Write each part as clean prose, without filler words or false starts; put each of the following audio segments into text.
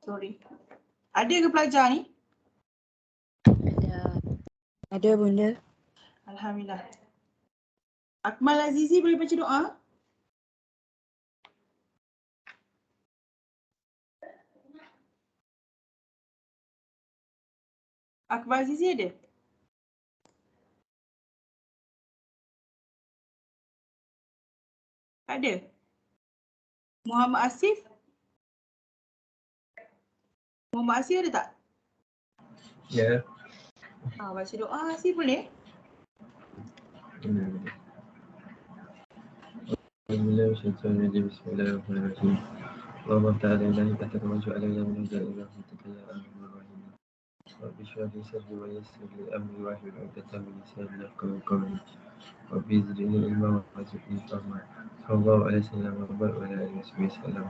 Sorry. Ada ke pelajar ni? Ada bunda. Alhamdulillah. Akmal Azizi boleh baca doa? Akmal Azizi ada? Ada? Muhammad Asif? Muhammad Asif ada tak? Ya. Baca doa Asif boleh? Bismillahirrahmanirrahim. Allahumma ta'ala ilahi ta'ala wa ju'ala ila min ajal ila hutaka ya al-Rahim. Rabbi shrah li sadri wa yassir li amri wa hlul 'uqdatam min lisani yafqahu qawli. Rabbi zidni ilma wa zidni fahma. Sallallahu alaihi wasallam wa ala alihi wasallam.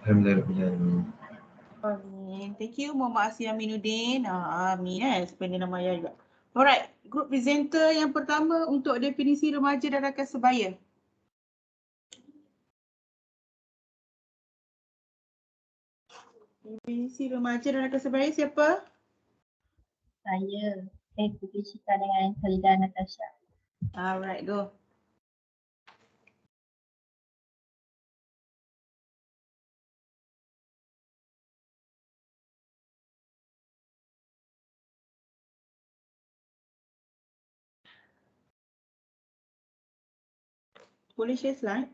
Alhamdulillah. Amin. Thank you Muhammad Asif Aminuddin. Amin sebenarnya nama ayah juga. Alright, group presenter yang pertama untuk definisi remaja dan rakan sebaya. Definisi remaja dan rakan sebaya siapa? Saya, Putri Cita dengan Khalida Natasha. Alright, go. Boleh share slide?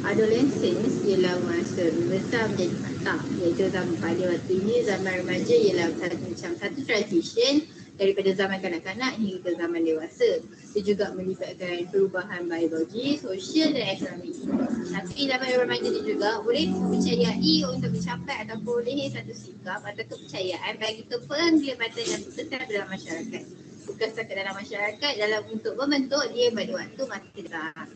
Adolescence ialah masa membesar menjadi matang, iaitu pada waktu ini zaman remaja ialah satu transition daripada zaman kanak-kanak hingga ke zaman dewasa. Dia juga melibatkan perubahan biologi, sosial dan ekonomi. Tapi zaman remaja ini juga boleh mempercayai untuk mencapai atau perolehi satu sikap atau kepercayaan bagi kepenglibatan yang besar dalam masyarakat. Bukan setakat dalam masyarakat, dalam untuk membentuk dia pada waktu masa depan.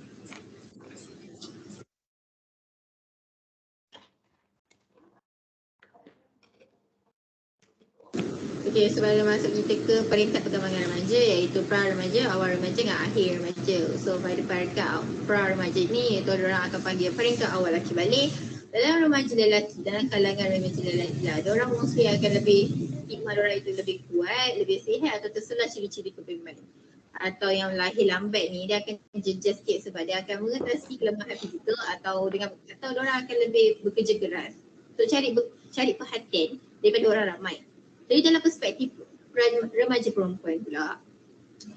Okey, sebelum masuk kita ke peringkat perkembangan remaja iaitu pra-remaja, awal remaja dengan akhir remaja. So pada peringkat pra-remaja ni iaitu orang akan panggil peringkat awal laki balik. Dalam remaja lelaki, dalam kalangan remaja lelaki lah, diorang mostly akan lebih, hikmah diorang itu lebih kuat, lebih sihat atau terselah ciri-ciri kepimpinan. Atau yang lahir lambat ni dia akan jejas sikit sebab dia akan mengatasi kelemahan fizikal atau diorang akan lebih bekerja keras untuk cari perhatian daripada orang ramai. Jadi dalam perspektif remaja perempuan pula,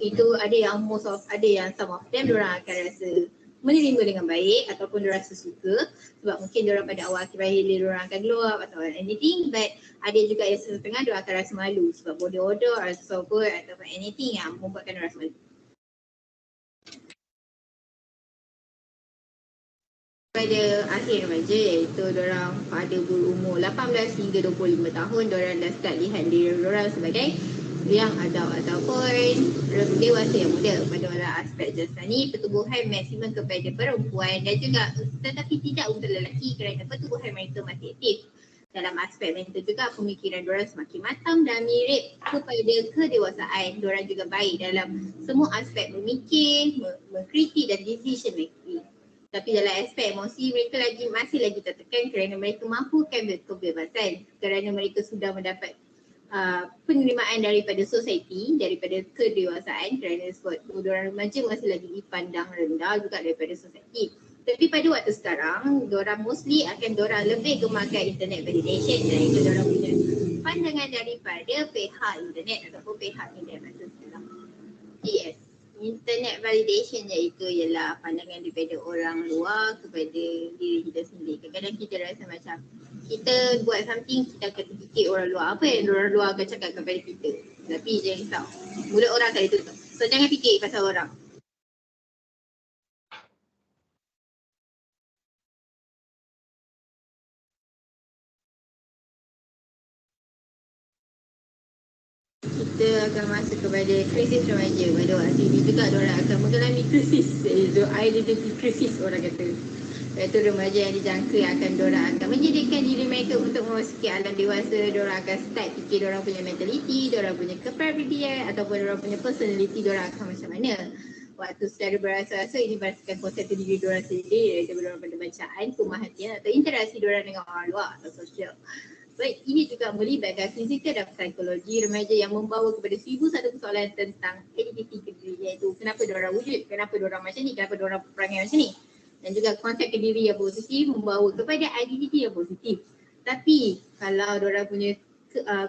itu ada yang some of them diorang akan rasa menerima dengan baik ataupun diorang rasa suka sebab mungkin diorang pada awal akhir-akhir diorang akan glow up atau anything, but ada juga yang setengah diorang akan rasa malu sebab body odor, rasa awkward ataupun anything yang membuatkan diorang rasa malu. Pada akhir remaja iaitu diorang pada berumur 18 hingga 25 tahun diorang dah start lihat diri diorang sebagai yang adult ataupun dewasa yang muda pada aspek jasmani, pertumbuhan maksimum kepada perempuan dan juga tetapi tidak untuk lelaki kerana pertumbuhan mereka masih aktif. Dalam aspek mental juga pemikiran diorang semakin matang dan mirip kepada kedewasaan. Diorang juga baik dalam semua aspek memikir, mengkritik dan decision making. Tapi dalam aspek emosi mereka masih lagi tertekan kerana mereka mahukan kebebasan kerana mereka sudah mendapat penerimaan daripada society, daripada kedewasaan kerana diorang remaja masih lagi dipandang rendah juga daripada society. Tapi pada waktu sekarang, diorang mostly diorang lebih gemarkan internet validation dan itu diorang punya pandangan daripada pihak internet ataupun pihak media masa sekarang. Yes. Internet validation iaitu ialah pandangan daripada orang luar kepada diri kita sendiri. Kadang-kadang kita rasa macam kita buat something, kita akan terfikir orang luar. Apa yang orang luar akan cakap kepada kita. Tapi jangan risau. Mulut orang akan ditutup. So jangan fikir pasal orang. Kita akan masuk kepada krisis remaja. Pada waktu ini juga diorang akan mengalami krisis, iaitu identity krisis orang kata. Iaitu remaja yang dijangka akan diorang akan menjadikan diri mereka untuk memasuki alam dewasa. Diorang akan start fikir diorang punya mentality, diorang punya kepribadian ataupun diorang punya personality diorang akan macam mana. Waktu secara berasa-rasa ini berdasarkan konsep diri diorang sendiri, iaitu diorang pada bacaan, pemerhatian atau interaksi diorang dengan orang luar atau sosial. Baik, ini juga melibatkan fizikal dan psikologi remaja yang membawa kepada 1001 persoalan tentang identiti kediri, iaitu kenapa diorang wujud, kenapa diorang macam ni, kenapa diorang perangai macam ni. Dan juga konsep kediri yang positif membawa kepada identiti yang positif. Tapi kalau diorang punya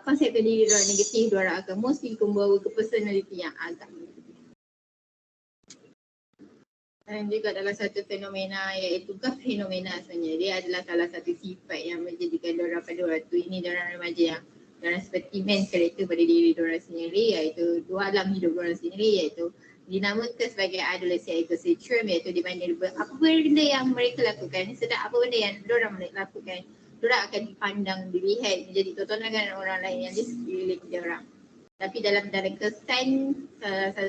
konsep kediri diorang negatif, diorang akan mesti membawa ke personality yang agak negatif. Dan juga dalam satu fenomena, iaitu fenomena sebenarnya, dia adalah salah satu sifat yang menjadikan diorang pada waktu ini diorang remaja yang diorang seperti main karakter pada diri diorang sendiri, iaitu dua alam hidup diorang sendiri, iaitu dinamakan sebagai adolescent ecosysteme, iaitu di mana apa benda yang mereka lakukan, sedang apa benda yang diorang lakukan, diorang akan dipandang, dilihat, menjadi tontonan dengan orang lain yang di sekeliling diorang. Tapi dalam kesan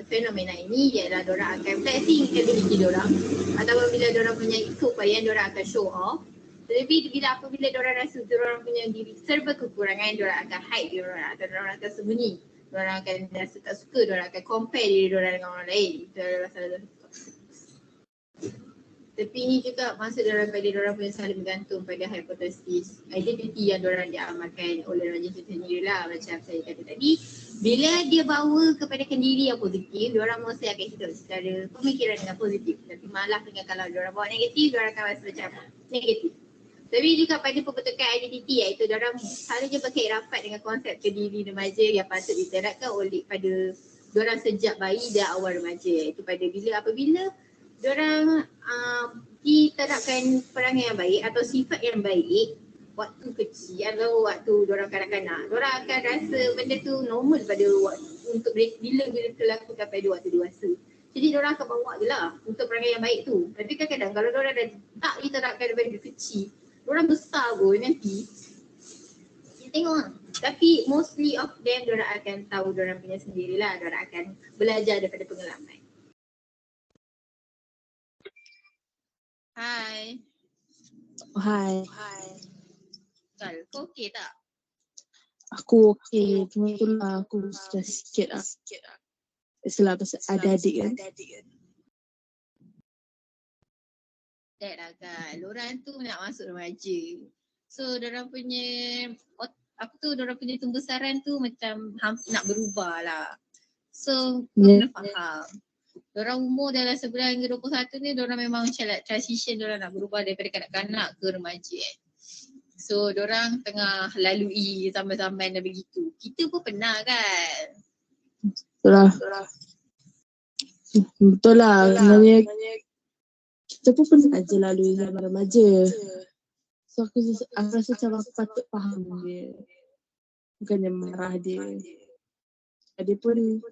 fenomena ini ialah diorang akan flexing ability diorang, ataupun bila diorang punya keupayaan diorang akan show off. Tetapi apabila diorang rasa diorang punya diri serba kekurangan, diorang akan hide diorang atau diorang akan sembunyi. Diorang akan rasa tak suka, diorang akan compare diri diorang dengan orang lain. Itu adalah salah satu. Tapi ini juga masuk dalam pada diorang punya saling bergantung pada hipotesis identiti yang diorang diamalkan oleh remaja itu sendirilah. Macam saya kata tadi, bila dia bawa kepada diri yang positif, diorang mesti akan hidup secara pemikiran dengan positif. Tapi malah dengan kalau diorang bawa negatif, diorang akan rasa macam negatif. Tapi juga pada pembentukan identiti, iaitu diorang selalunya berkait rapat dengan konsep kediri remaja yang patut diterapkan oleh pada diorang sejak bayi dan awal remaja, iaitu pada apabila diorang diterapkan perangai yang baik atau sifat yang baik waktu kecil atau waktu diorang kanak-kanak, diorang akan rasa benda tu normal pada waktu untuk bila lakukan pada waktu dewasa. Jadi diorang akan bawa je lah untuk perangai yang baik tu. Tapi kadang-kadang kalau diorang dah tak diterapkan daripada kecil, diorang besar pun nanti kita tengok lah. Tapi mostly of them diorang akan tahu diorang punya sendirilah, diorang akan belajar daripada pengalaman. Hai. Hai. Kal, kau okey tak? Aku okey. Cuma itulah aku stress sikit lah. Setelah pasal adik-adik kan. Tak lah kan. Diorang tu nak masuk remaja. So diorang punya diorang punya pembesaran tu macam nak berubah lah. So kau kena faham. Diorang umur dalam 9 hingga 21 ni diorang memang macam like transition, diorang nak berubah daripada kanak-kanak ke remaja. So diorang tengah lalui zaman-zaman dan begitu. Kita pun pernah kan? Betul lah. Sebenarnya kita pun pernah je lalui zaman remaja. So aku rasa macam aku patut faham dia. Bukannya marah dia. Dia pun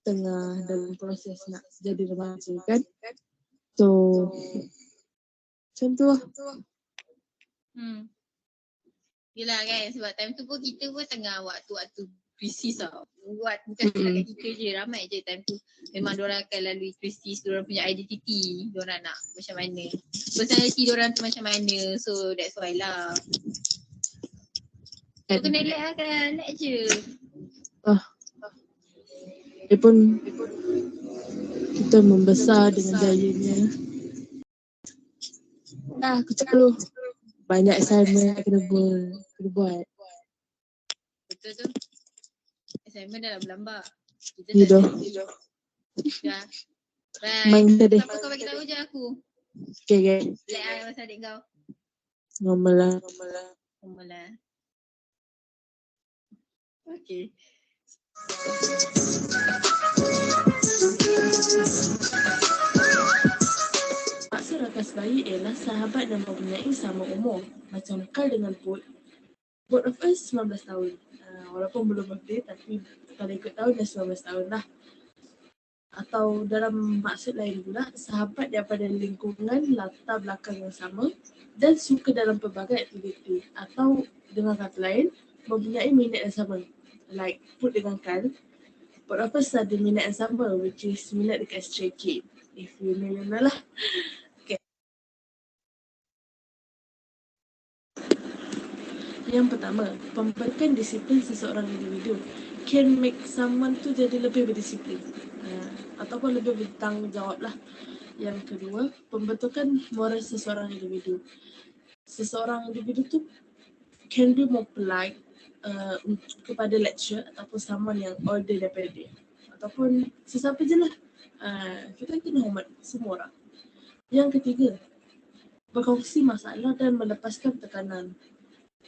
tengah dalam proses nak jadi remaja kan. So macam tu lah. Yelah kan, sebab time tu pun kita pun tengah waktu-waktu krisis tau. Bukan setakat kita je, ramai je time tu. Memang diorang akan lalui krisis, diorang punya identity, diorang nak macam mana. Personality diorang tu macam mana, so that's why lah. So kena relax lah kan, relax je. Dia pun kita membesar dengan gayanya. Aku cakap dulu. Banyak assignment kena buat. Betul tu. Assignment dah berlambak. Kita Hidup. dah. Right. Main tadi. Apa kau bagi tahu je aku? Okay. Relax lah pasal adik kau. Normal lah. Okay. rakan sebaya ialah sahabat yang mempunyai sama umur. Macam Carl dengan Put. Both of us 19 tahun. Walaupun belum birthday tapi kalau ikut tahun dah 19 tahun lah. Atau dalam maksud lain pula, sahabat daripada lingkungan latar belakang yang sama dan suka dalam pelbagai aktiviti. Atau dengan kata lain, mempunyai minat yang sama. Like Put dengan Carl. Both of us ada minat yang sama, which is minat dekat Stray Kids. If you know lah. Okay. Yang pertama, pemberikan disiplin seseorang individu can make someone tu jadi lebih berdisiplin ataupun lebih bertanggungjawab lah. Yang kedua, pembentukan moral seseorang individu. Seseorang individu tu can be more polite kepada lecturer ataupun someone yang older daripada dia. Ataupun sesiapa je lah. Kita kena hormat semua orang. Yang ketiga, berkongsi masalah dan melepaskan tekanan.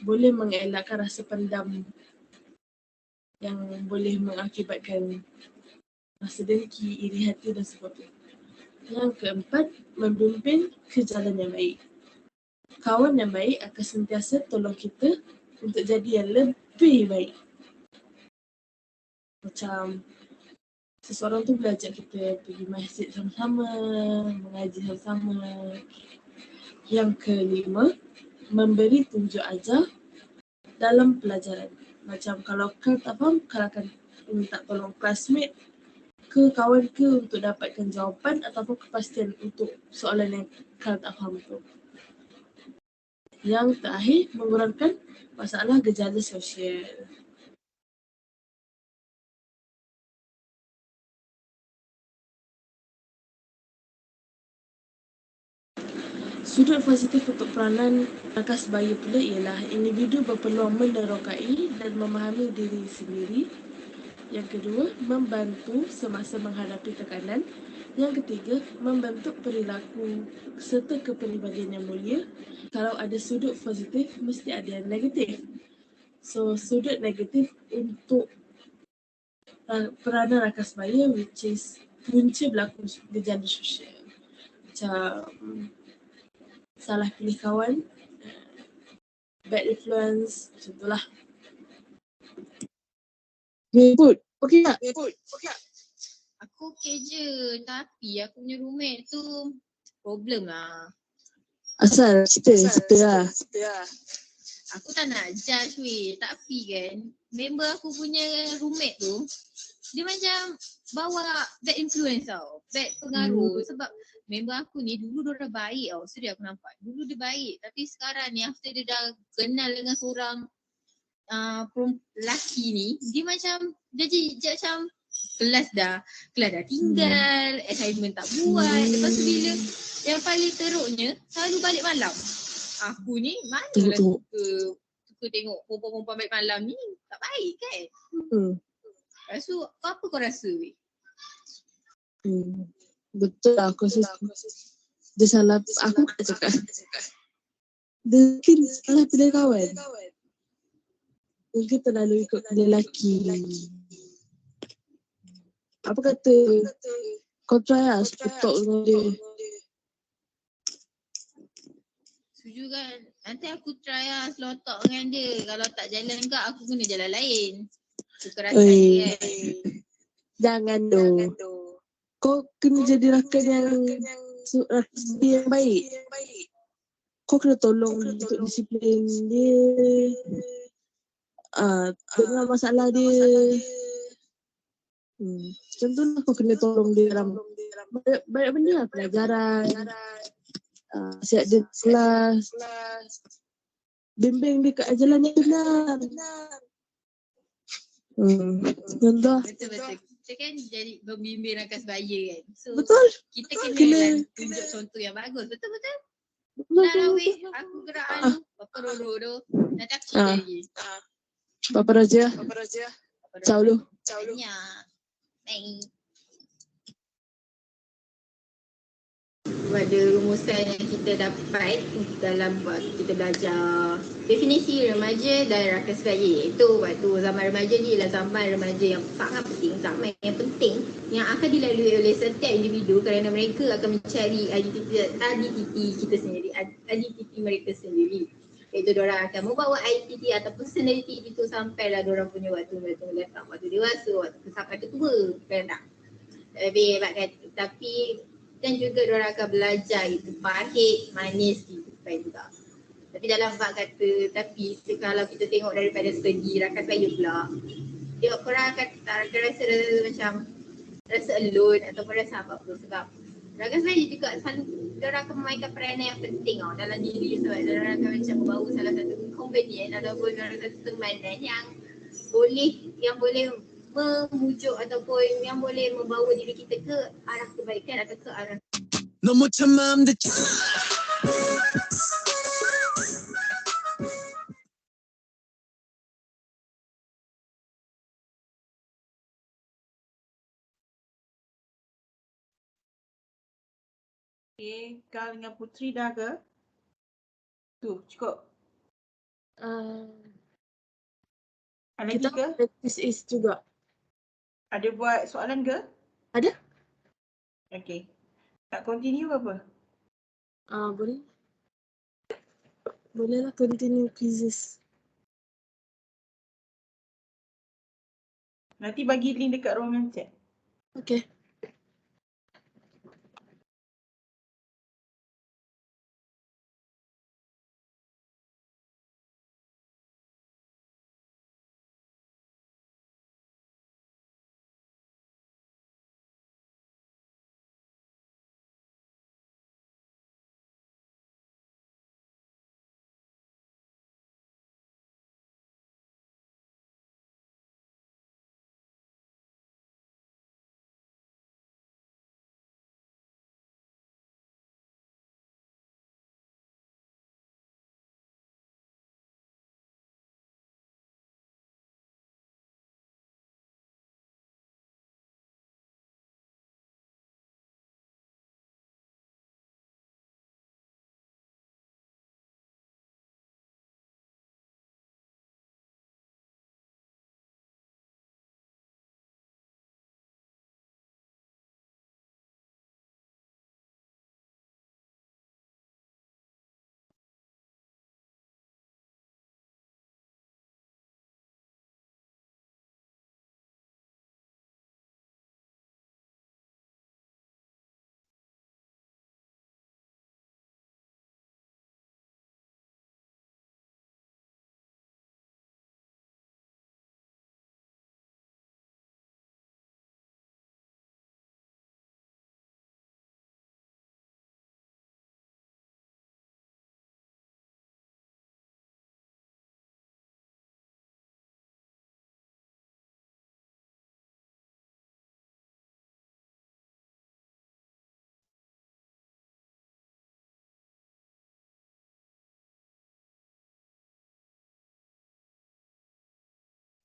Boleh mengelakkan rasa pendam yang boleh mengakibatkan rasa dengki, iri hati dan sebagainya. Yang keempat, membimbing ke jalan yang baik. Kawan yang baik akan sentiasa tolong kita untuk jadi yang lebih baik. Macam seseorang tu boleh ajak kita pergi masjid sama-sama, mengaji sama-sama. Yang kelima, memberi tunjuk ajar dalam pelajaran. Macam kalau Carl tak faham, Carl akan minta tolong classmate ke kawan ke untuk dapatkan jawapan ataupun kepastian untuk soalan yang Carl tak faham tu. Yang terakhir, mengurangkan masalah gejala sosial. Sudut positif untuk peranan rakan sebaya pula ialah individu berpeluang menerokai dan memahami diri sendiri. Yang kedua, membantu semasa menghadapi tekanan. Yang ketiga, membentuk perilaku serta kepribadian yang mulia. Kalau ada sudut positif, mesti ada yang negatif. So, sudut negatif untuk peranan rakan sebaya, which is punca berlaku gejala sosial. Macam salah pilih kawan, bad influence, macam tu lah. Put, okey tak? Aku okey je, tapi aku punya roommate tu problem lah. Asal cerita lah. Aku tak nak judge weh, tapi kan member aku punya roommate tu dia macam bawa bad influence tau, bad pengaruh. Sebab member aku ni dulu dia dah baik tau, serius aku nampak. Dulu dia baik tapi sekarang ni after dia dah kenal dengan seorang lelaki ni, dia macam dia macam kelas dah tinggal, assignment tak buat. Lepas tu bila yang paling teruknya selalu balik malam. Aku ni manalah suka tengok perempuan-perempuan balik malam ni, tak baik kan. Lepas tu apa kau rasa weh? Betul lah, aku rasa dia salah. Aku tak cakap dia mungkin salah pilih kawan. Mungkin terlalu ikut lelaki. Apa kata kau try lah talk dengan dia. Setuju kan? Nanti aku try lah slow talk dengan dia. Kalau tak jalan ke aku guna jalan lain. Suka rakan dia kan. Jangan tu. Kau kena jadi rakan yang baik. Kau kena tolong untuk disiplin dia. Dengar masalah dia. Macam tu lah kau kena tolong dia dalam banyak benda lah. Pelajaran. Siap dia kelas. Bimbing dia kat jalan yang benar. Contoh. Betul. Kita kan jadi pembimbing rakan sebaya kan. So betul. Kita kena tunjuk contoh yang bagus. Betul. Nah weh, aku gerak Papa Roro tu. Nanti aku cerita lagi. Papa Raja. Ciao lu. Ya. Bye. pada rumusan yang kita dapat dalam waktu kita belajar definisi remaja dan rakan sebaya, iaitu waktu zaman remaja ni ialah zaman remaja yang sangat penting, zaman yang penting yang akan dilalui oleh setiap individu kerana mereka akan mencari identiti kita sendiri, identiti mereka sendiri, iaitu diorang akan membawa identiti atau personality itu sampailah diorang punya waktu datang, waktu dewasa, waktu sampai tua, kan tak? Tapi dan juga diorang akan belajar itu pahit, manis kehidupan juga. Tapi dalam bab kata, tapi kalau kita tengok daripada segi rakan sebaya pula, dia korang akan rasa macam rasa alone ataupun rasa apa-apa sebab rakan sebaya juga selalu diorang akan memainkan peranan yang penting dalam diri, sebab diorang akan macam membawa salah satu companion ataupun salah satu temanan yang boleh memujuk ataupun yang boleh membawa diri kita ke arah kebaikan atau ke arah Okay, Kal dengan Putri dah ke? Tu, cukup. Ada lagi Kita ke? practice is juga. Ada buat soalan ke? Ada? Okay. Tak continue ke apa? Boleh. Boleh lah continue quizzes. Nanti bagi link dekat ruangan chat. Okay.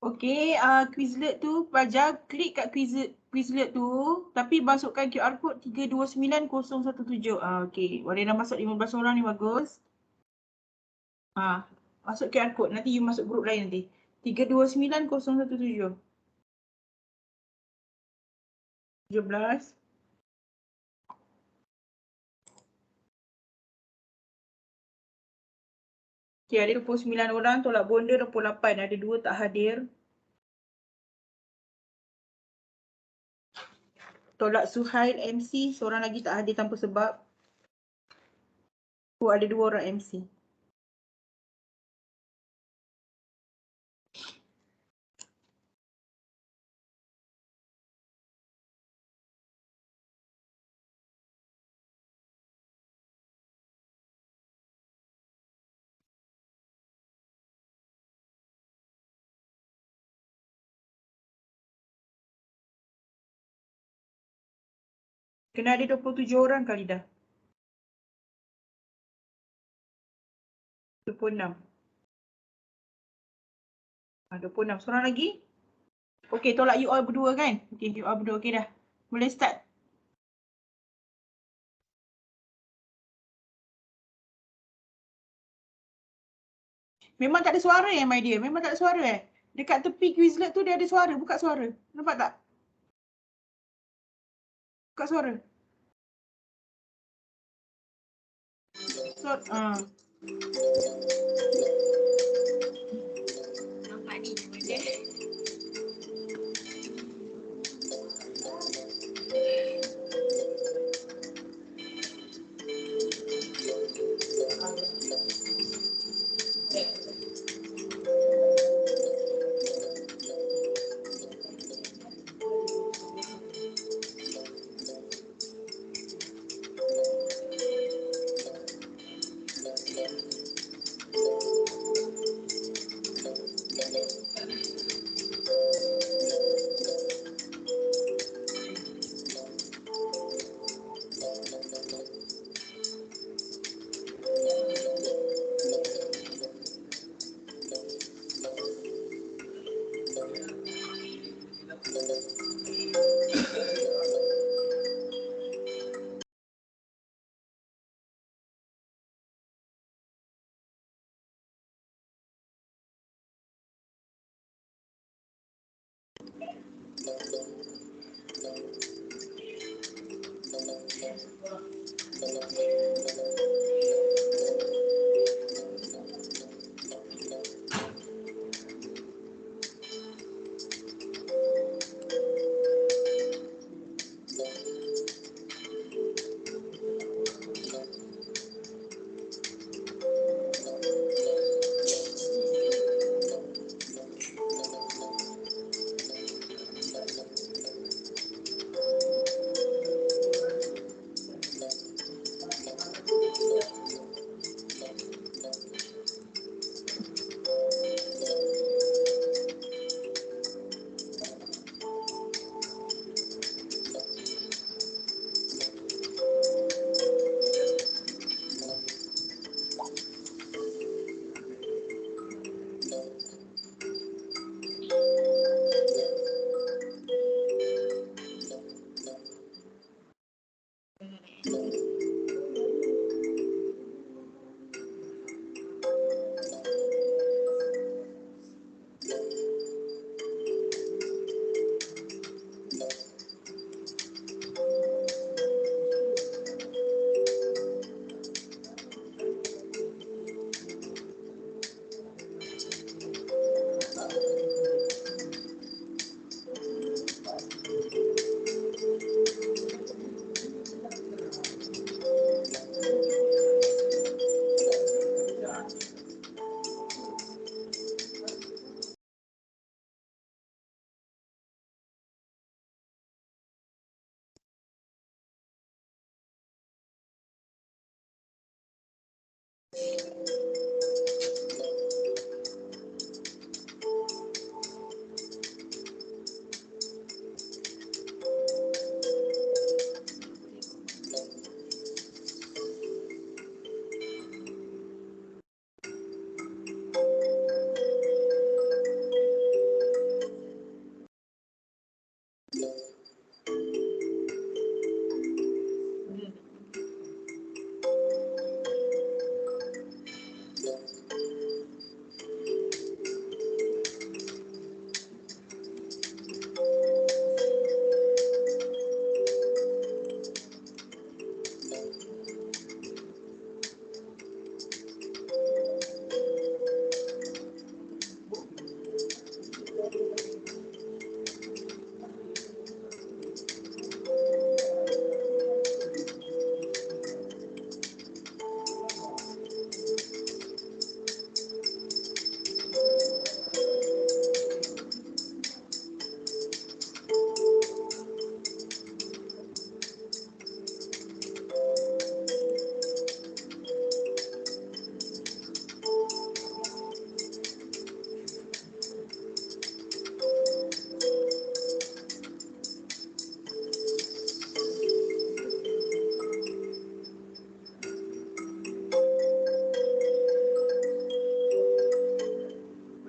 Okay, Quizlet tu pelajar klik kat Quizlet tu tapi masukkan QR code 329017. Okay, Warina masuk 15 orang ni bagus. Masuk QR code, nanti you masuk grup lain nanti. 329017. 17. Okay, ada 29 orang, tolak bonda 28. Ada 2 tak hadir. Tolak Suhail MC, seorang lagi tak hadir tanpa sebab. Ada 2 orang MC. Kena ada 27 orang kali dah. 26. 26. Seorang lagi? Okay, tolak you all berdua kan? Okay, you all berdua. Okay dah. Boleh start. Memang tak ada suara my dear. Memang tak ada suara Dekat tepi Quizlet tu dia ada suara. Buka suara. Nampak tak? Buka suara. Nampak ni benda.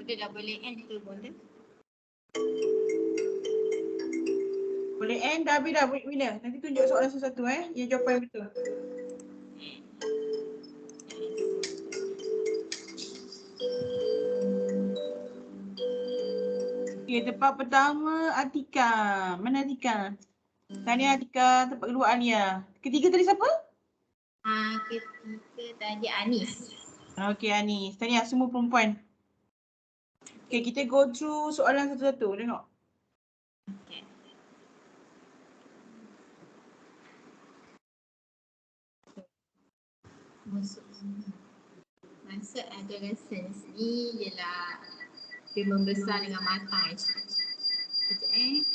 Benda dah boleh end ke benda? Boleh end dah habis dah bila? Nanti tunjuk soalan satu-satu yang jawapan yang betul. Okey, tempat pertama Atika. Mana Atika? Tahniah Atika, tempat kedua Alia. Ketiga tadi siapa? Ketiga tadi Anis. Okey Anis. Tahniah semua perempuan. Okey, kita go through soalan satu-satu. Tengok. Okay. Maksud adolescence ni ialah dia membesar dengan matang. Sekejap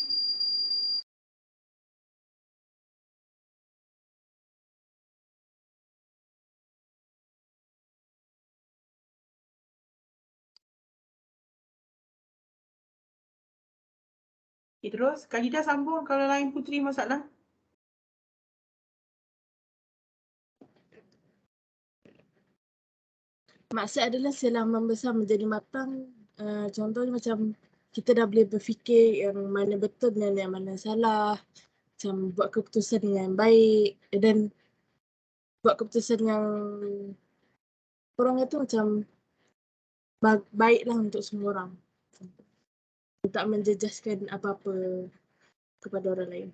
Okay, terus Khalida sambung kalau lain Putri masalah. Maksud adalah setelah membesar menjadi matang, contohnya macam kita dah boleh berfikir yang mana betul dan yang mana salah, macam buat keputusan yang baik dan buat keputusan yang orang kata macam baiklah untuk semua orang. Tak menjejaskan apa-apa kepada orang lain.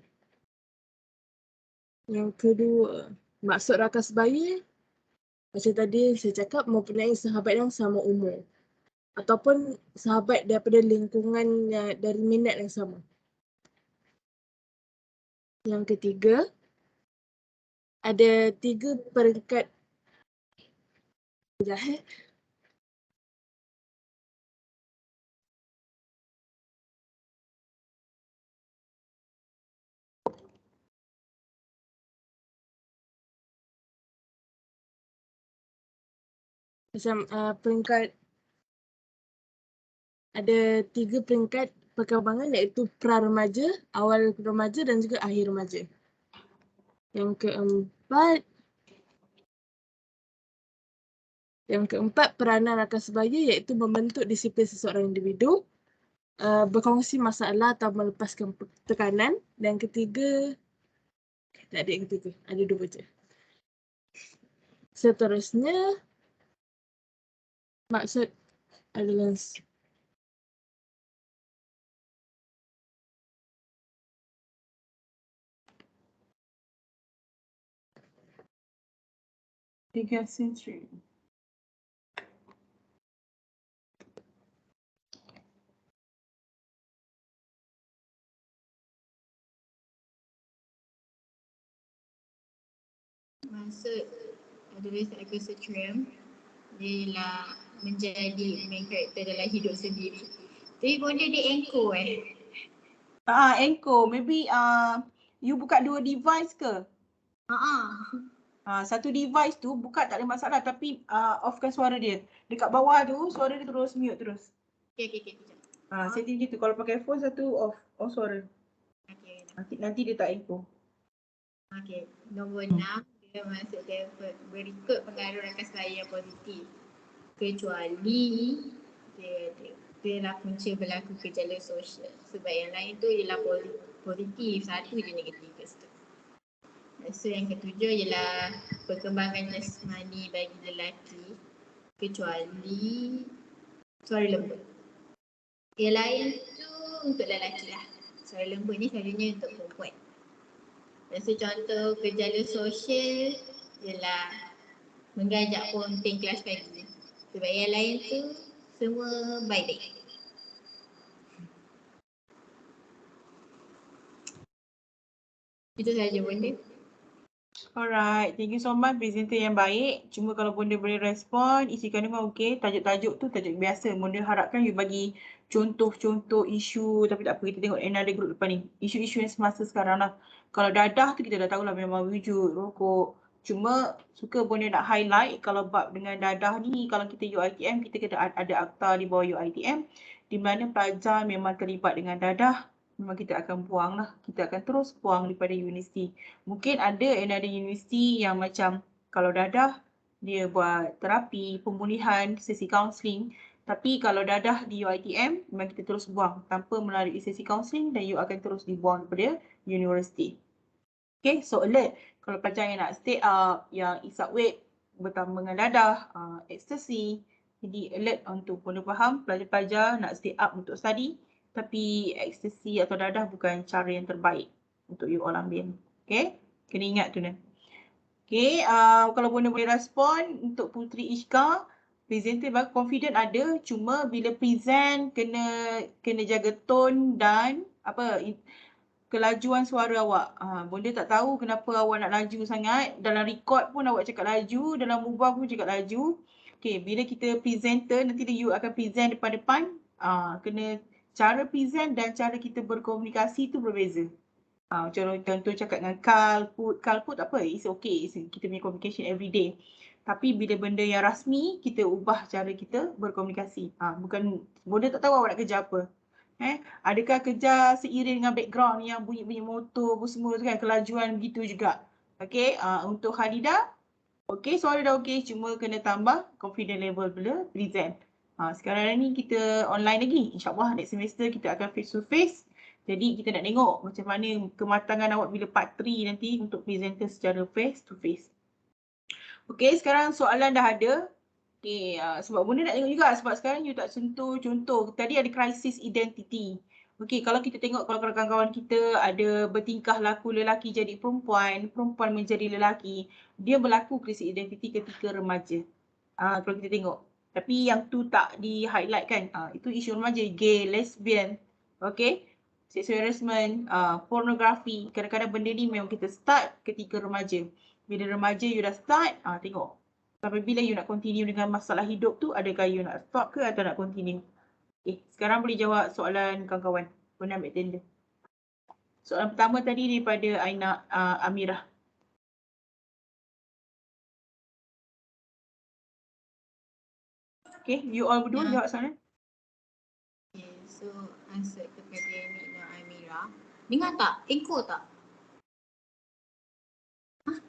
Yang kedua, maksud rakan sebaya, macam tadi saya cakap mempunyai sahabat yang sama umur ataupun sahabat daripada lingkungan dari minat yang sama. Yang ketiga, ada 3 peringkat. Macam peringkat, ada 3 peringkat perkembangan iaitu pra-remaja, awal remaja dan juga akhir remaja. Yang keempat, peranan rakan sebaya iaitu membentuk disiplin seseorang individu, berkongsi masalah atau melepaskan tekanan. Dan ketiga, tak ada yang ketiga, ada 2 je. Seterusnya, maksud adalah Tiga century. maksud adolescent equestrian dia ialah menjadi main character dalam hidup sendiri. Tapi pun dia anchor Anchor. Maybe you buka 2 device ke? Satu device tu buka tak ada masalah tapi offkan suara dia. Dekat bawah tu suara dia terus mute terus. Okay. Setting gitu. Kalau pakai phone satu off suara. Okay. Nanti dia tak echo. Okay. Nombor 6 dia maksud dia berikut pengaruh rakan sebaya yang positif. Kecuali dia lah punca berlaku gejala sosial. Sebab yang lain tu ialah positif, satu je negatif kat situ. So yang ketujuh ialah perkembangan jasmani bagi lelaki kecuali suara lembut. Yang lain tu untuk lelaki lah. Suara lembut ni selalunya untuk perempuan. Dan contoh gejala sosial ialah menggajak ponting kelas pagi. Sebab yang lain tu semua baik-baik. Itu sahaja benda. Alright, thank you so much presenter yang baik. Cuma kalau Bonda boleh respon, isikan dengan okey. Tajuk-tajuk tu tajuk biasa. Bonda harapkan you bagi contoh-contoh isu, tapi tak apa, kita tengok another group depan ni. Isu-isu yang semasa sekarang lah. Kalau dadah tu kita dah tahulah memang wujud rokok. Cuma suka Bonda nak highlight kalau bab dengan dadah ni, kalau kita UiTM, kita kena ada akta di bawah UiTM di mana pelajar memang terlibat dengan dadah. Memang kita akan buang lah. Kita akan terus buang daripada universiti. Mungkin ada another universiti yang macam kalau dadah dia buat terapi, pemulihan, sesi kaunseling. Tapi kalau dadah di UiTM memang kita terus buang tanpa melalui sesi kaunseling dan you akan terus dibuang daripada universiti. Okay, so alert. Kalau pelajar yang nak stay up, yang isap vape bertambah dengan dadah, ecstasy. Jadi alert untuk Bonda faham pelajar-pelajar nak stay up untuk study. tapi ekstasi atau dadah bukan cara yang terbaik untuk you all ambil. Okay, kena ingat tu ni. Okay, kalau Bonda boleh respon untuk Putri Ishka, presenter bagus, confident ada, cuma bila present kena jaga tone dan kelajuan suara awak. Bonda tak tahu kenapa awak nak laju sangat. Dalam record pun awak cakap laju, dalam mubah pun cakap laju. Okay, bila kita presenter, nanti you akan present depan-depan. Kena cara present dan cara kita berkomunikasi tu berbeza. Contoh cakap dengan Kalput apa, it's okay, kita punya communication every day. Tapi bila benda yang rasmi, kita ubah cara kita berkomunikasi. Bukan, Bonda tak tahu awak nak kerja apa. Adakah kerja seiring dengan background yang bunyi-bunyi motor apa semua tu kan, kelajuan begitu juga. Okay, untuk Halida, okay, suara dah okay, cuma kena tambah confident level bila present. Sekarang ni kita online lagi, insyaAllah next semester kita akan face to face. Jadi kita nak tengok macam mana kematangan awak bila part 3 nanti untuk presenter secara face to face. Okay, sekarang soalan dah ada. Okay, sebab Bonda nak tengok juga sebab sekarang you tak sentuh contoh. Tadi ada krisis identiti. Okay, kalau kita tengok kalau kawan-kawan kita ada bertingkah laku lelaki jadi perempuan, perempuan menjadi lelaki, dia berlaku krisis identiti ketika remaja. Kalau kita tengok. Tapi yang tu tak di highlight kan. Itu isu remaja, gay, lesbian. Okay. Sexual harassment, pornografi. Kadang-kadang benda ni memang kita start ketika remaja. Bila remaja you dah start, tengok. Sampai bila you nak continue dengan masalah hidup tu, adakah you nak stop ke atau nak continue? Okay, sekarang boleh jawab soalan kawan-kawan. Boleh ambil tender. Soalan pertama tadi daripada Aina Amirah. Okay, you all berdua jawab soalan. Okay, so answer kepada Nina Amira. Dengar tak? Echo tak?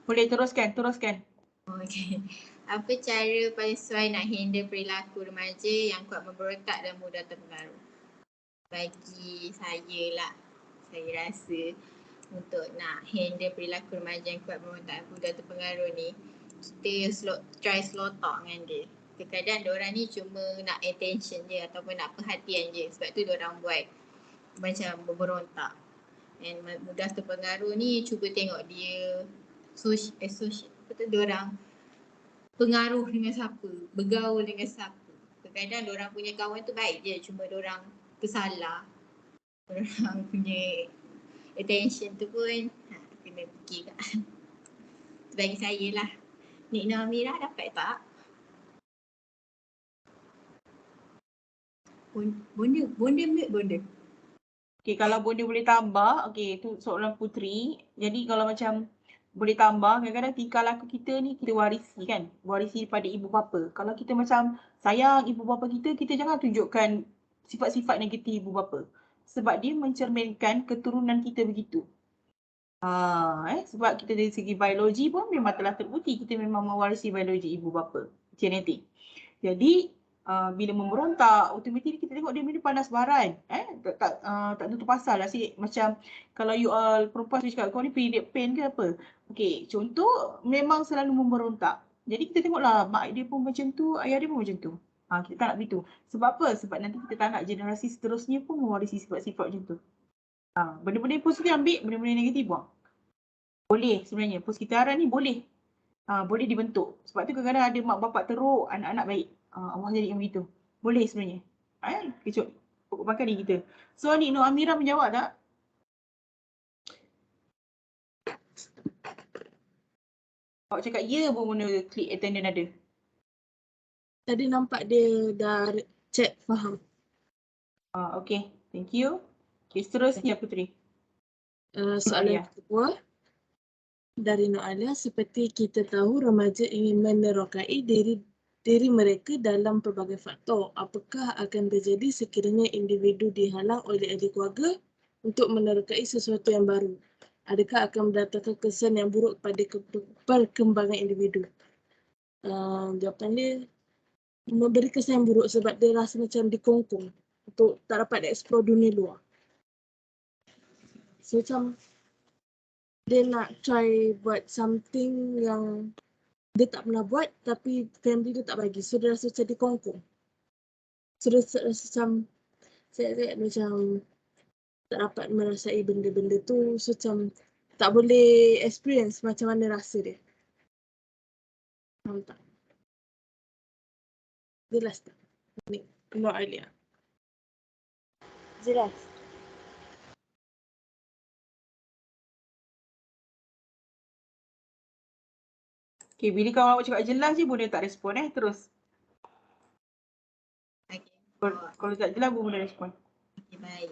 Boleh teruskan. Okay. Apa cara paling sesuai nak handle perilaku remaja yang kuat memberontak dan mudah terpengaruh? Bagi saya lah, saya rasa untuk nak handle perilaku remaja yang kuat memberontak dan mudah terpengaruh ni, kita try slow talk dengan dia. Kadang-kadang diorang ni cuma nak attention je ataupun nak perhatian je. Sebab tu diorang buat macam memberontak. Dan mudah terpengaruh ni cuba tengok dia diorang pengaruh dengan siapa, bergaul dengan siapa. Kadang-kadang diorang punya kawan tu baik je, cuma diorang tersalah. Diorang punya attention tu pun kena fikir kat. Bagi saya lah. Nina Amira dapat tak? Bonda mute. Okay, kalau Bonda boleh tambah, okay, tu soalan Putri. Jadi kalau macam boleh tambah, kadang-kadang tingkah laku kita ni kita warisi kan. Warisi daripada ibu bapa. Kalau kita macam sayang ibu bapa kita, kita jangan tunjukkan sifat-sifat negatif ibu bapa. Sebab dia mencerminkan keturunan kita begitu. Sebab kita dari segi biologi pun memang telah terbukti kita memang mewarisi biologi ibu bapa. Genetik. Jadi bila memberontak, automatik kita tengok dia ni panas baran. Tak tentu pasal lah sih. Macam kalau you all perempuan cakap kau ni period pain ke apa. Okay, contoh memang selalu memberontak. Jadi kita tengoklah mak dia pun macam tu, ayah dia pun macam tu. Kita tak nak begitu. Sebab apa? Sebab nanti kita tak nak generasi seterusnya pun mewarisi sifat-sifat macam tu. Benda-benda yang positif ambil, benda-benda yang negatif buang. Boleh sebenarnya. Persekitaran ni boleh. Boleh dibentuk. Sebab tu kadang-kadang ada mak bapak teruk, anak-anak baik. Allah jadikan begitu. Boleh sebenarnya. Kecuali pokok pakai diri kita. So Nina Amira menjawab tak? Awak cakap ya pun guna klik attendant ada. Tadi nampak dia dah chat faham. Okay. Thank you. Okay, seterusnya Putri. Soalan kedua dari Nur Alia, seperti kita tahu remaja ingin menerokai diri mereka dalam pelbagai faktor. Apakah akan terjadi sekiranya individu dihalang oleh ahli keluarga untuk menerokai sesuatu yang baru? Adakah akan mendatangkan kesan yang buruk pada perkembangan individu? Jawapan dia memberi kesan yang buruk sebab dia rasa macam dikongkong untuk tak dapat explore dunia luar. So macam dia nak try buat something yang dia tak pernah buat tapi family dia tak bagi. So dia rasa macam dikongkong. So dia rasa macam Saya macam tak dapat merasai benda-benda tu, so macam tak boleh experience macam mana rasa dia. Faham tak? Jelas tak? Ni, Nur Alia. Jelas. Okay, bila kawan awak cakap jelas je boleh tak respon terus. Okay. Kalau tak jelas boleh respon. Okay, baik.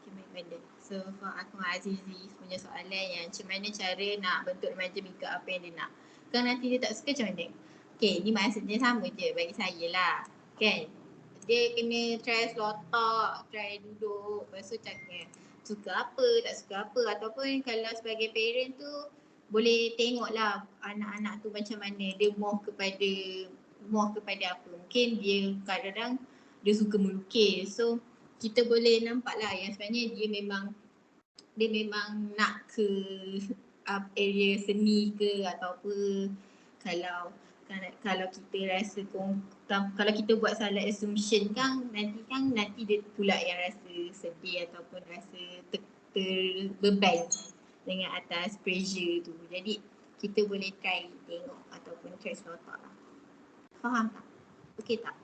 Okay, baik benda. So, for Akmal Azizi punya soalan yang macam mana cara nak bentuk remaja mengikut apa yang dia nak. Kan nanti dia tak suka macam mana? Okay, ni maksudnya sama je bagi saya lah. Kan? Dia kena try selotok, try duduk, lepas tu cakap suka apa, tak suka apa. Ataupun kalau sebagai parent tu, boleh tengoklah anak-anak tu macam mana. Dia moh kepada apa. Mungkin dia kadang-kadang dia suka melukis. So, kita boleh nampak lah yang sebenarnya dia memang nak ke area seni ke atau apa. Kalau kita rasa kalau kita buat salah assumption kan nanti dia pula yang rasa sedih ataupun rasa terbeban dengan atas pressure tu. Jadi kita boleh try tengok ataupun try selotok lah. Faham tak? Okey tak?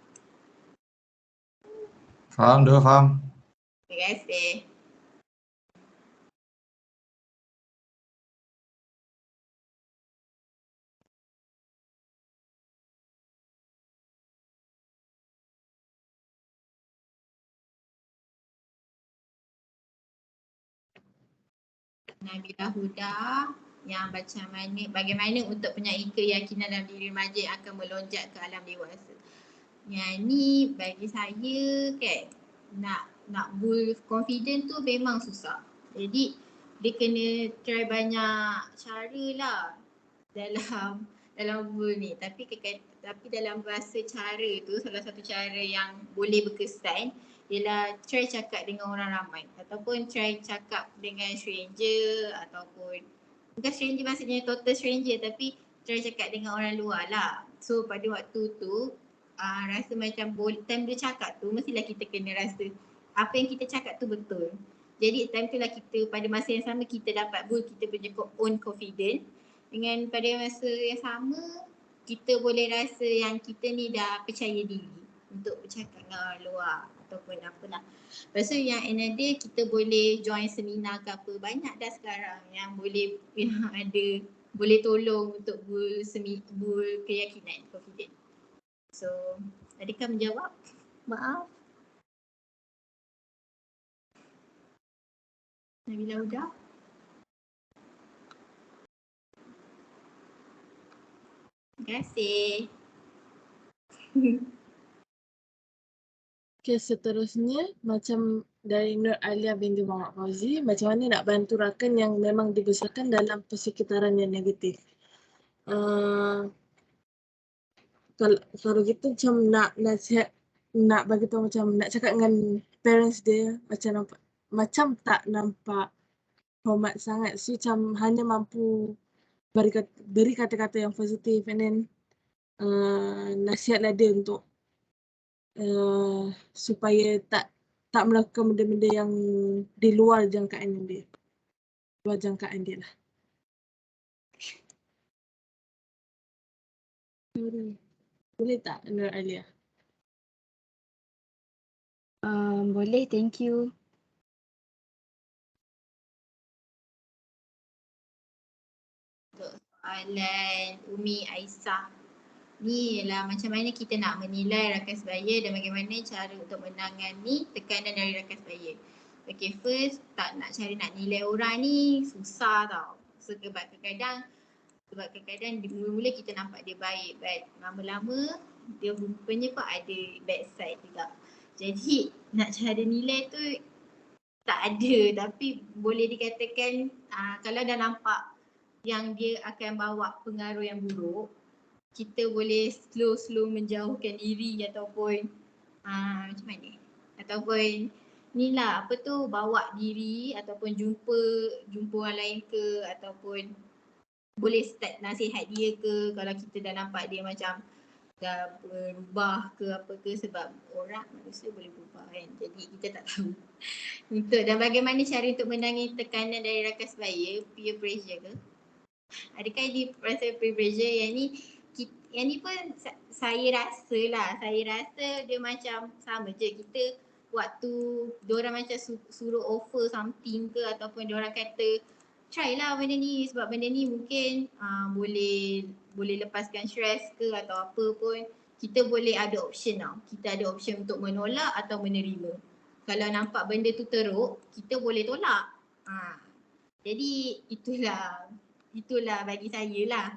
Faham, faham. Terima kasih. Nabila Huda yang bagaimana untuk menyai keyakinan dalam diri remaja yang akan melonjak ke alam dewasa. Yang ni bagi saya kan nak build confident tu memang susah. Jadi dia kena try banyak cara lah dalam build ni. Tapi dalam bahasa cara tu salah satu cara yang boleh berkesan ialah try cakap dengan orang ramai ataupun try cakap dengan stranger ataupun bukan stranger maksudnya total stranger tapi try cakap dengan orang luar lah. So pada waktu tu rasa macam time dia cakap tu mestilah kita kena rasa apa yang kita cakap tu betul. Jadi time tu lah kita pada masa yang sama kita dapat build kita punya own confidence dengan pada masa yang sama kita boleh rasa yang kita ni dah percaya diri untuk bercakap dengan orang luar ataupun apalah. Lepas tu yang another kita boleh join seminar ke apa. Banyak dah sekarang yang ada boleh tolong untuk build keyakinan, confident. So, adakah menjawab? Maaf. Nabila Huda? Terima kasih. Okay, seterusnya macam dari Nur Alia binti Muhammad Fauzi, macam mana nak bantu rakan yang memang dibesarkan dalam persekitaran yang negatif. Kalau kita macam nak nasihat, nak bagi tahu macam nak cakap dengan parents dia macam tak nampak hormat sangat. So macam hanya mampu beri kata-kata yang positif and then nasihatlah dia untuk supaya tak melakukan benda-benda yang di luar jangkaan dia. Luar jangkaan dia lah. Boleh tak Nur Alia? Boleh, thank you. Untuk soalan Umi Aisyah ni ialah macam mana kita nak menilai rakan sebaya dan bagaimana cara untuk menangani tekanan dari rakan sebaya. Okay, first nak nilai orang ni susah tau. Sebab kadang-kadang mula-mula kita nampak dia baik, but lama-lama dia rupanya pun ada bad side juga. Jadi nak cara nilai tu tak ada, tapi boleh dikatakan kalau dah nampak yang dia akan bawa pengaruh yang buruk, kita boleh slow menjauhkan diri ataupun macam mana? Ataupun ni lah bawa diri ataupun jumpa orang lain ke ataupun boleh start nasihat dia ke kalau kita dah nampak dia macam dah berubah ke apa ke, sebab orang manusia boleh berubah kan. Jadi kita tak tahu. Dan bagaimana cara untuk menangani tekanan dari rakan sebaya, peer pressure ke? Adakah ini rasa peer pressure yang ni pun saya rasa dia macam sama je. Kita waktu diorang macam suruh offer something ke, ataupun diorang kata try lah benda ni sebab benda ni mungkin boleh lepaskan stres ke atau apa pun, kita boleh ada option tau. Kita ada option untuk menolak atau menerima. Kalau nampak benda tu teruk, kita boleh tolak. Jadi itulah bagi saya lah.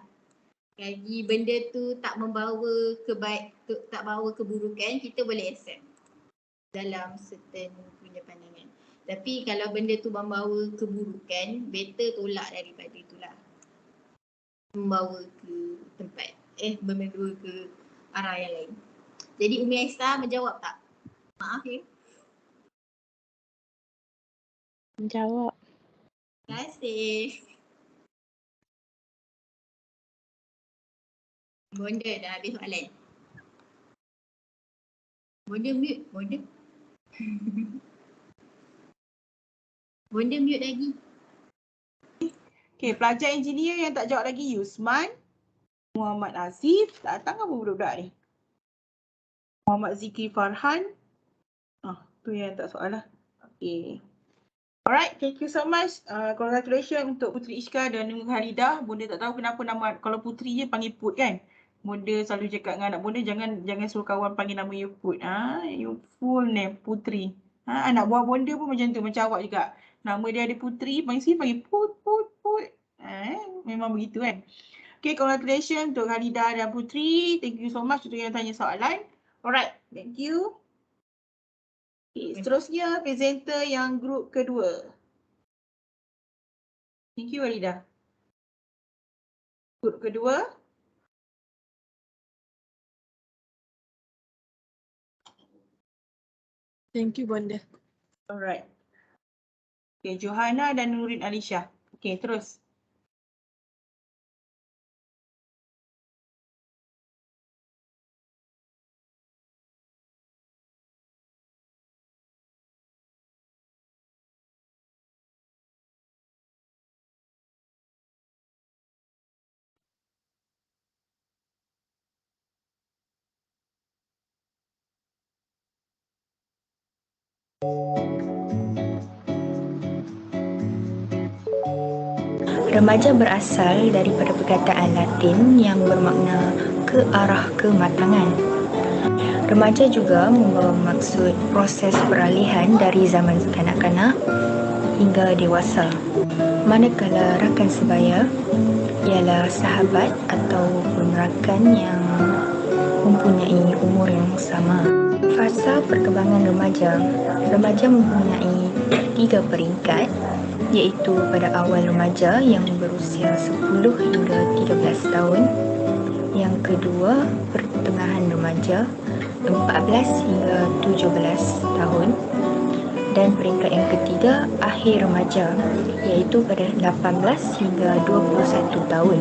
Bagi benda tu tak membawa tak bawa keburukan, kita boleh accept dalam certain punya pandangan. Tapi kalau benda tu membawa keburukan, better tolak daripada itulah. Membawa ke arah yang lain. Jadi Umi Aisyah menjawab tak? Maaf ya. Menjawab. Terima kasih. Bonda dah habis soalan. Bonda mute. Bonda mute lagi. Okay, pelajar engineer yang tak jawab lagi, Yusman, Muhammad Azif, datang apa budak-budak ni? Muhammad Zikri Farhan. Tu yang tak soal lah. Okay. Alright, thank you so much. Congratulations untuk Puteri Ishka dan Nur Halidah. Bunda tak tahu kenapa nama, kalau Puteri je panggil Put kan? Bunda selalu cakap dengan anak bunda, jangan suruh kawan panggil nama you Put. You full name Puteri. Anak buah bunda pun macam tu, macam awak juga. Nama dia ada Puteri, panggil Put. Memang begitu kan? Okay, congratulations untuk Halidah dan Puteri. Thank you so much untuk yang tanya soalan. Alright, thank you. Okay, seterusnya presenter yang grup kedua. Thank you Halidah. Grup kedua. Thank you, Bonda. Alright. Okay, Johanna dan Nurin Alisha. Okay, terus. Remaja berasal daripada perkataan Latin yang bermakna ke arah kematangan. Remaja juga membawa maksud proses peralihan dari zaman kanak-kanak hingga dewasa. Manakala rakan sebaya ialah sahabat atau rakan yang mempunyai umur yang sama. Fasa perkembangan remaja mempunyai 3 peringkat, iaitu pada awal remaja yang berusia 10 hingga 13 tahun. Yang kedua, pertengahan remaja 14 hingga 17 tahun. Dan peringkat yang ketiga, akhir remaja, iaitu pada 18 hingga 21 tahun.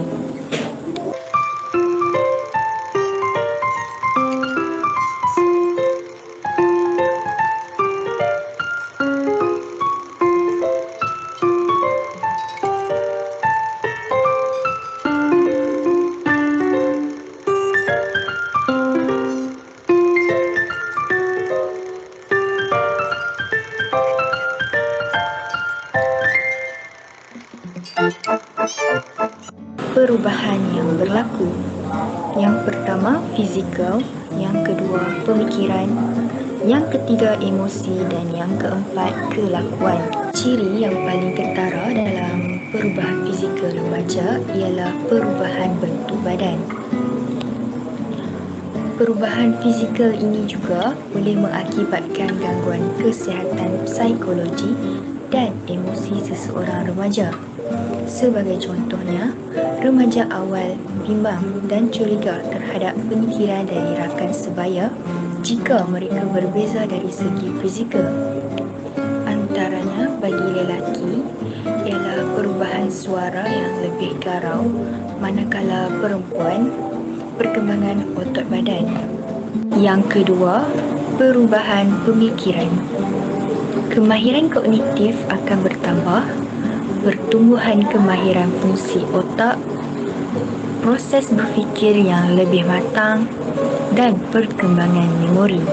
Perubahan yang berlaku. Yang pertama, fizikal. Yang kedua, pemikiran. Yang ketiga, emosi. Dan yang keempat, kelakuan. Ciri yang paling ketara dalam perubahan fizikal remaja ialah perubahan bentuk badan. Perubahan fizikal ini juga boleh mengakibatkan gangguan kesihatan psikologi dan emosi seseorang remaja. Sebagai contohnya, remaja awal bimbang dan curiga terhadap pemikiran dari rakan sebaya jika mereka berbeza dari segi fizikal. Antaranya bagi lelaki ialah perubahan suara yang lebih garau, manakala perempuan perkembangan otot badan. Yang kedua, perubahan pemikiran. Kemahiran kognitif akan bertambah, pertumbuhan kemahiran fungsi otak, proses berfikir yang lebih matang dan perkembangan memori.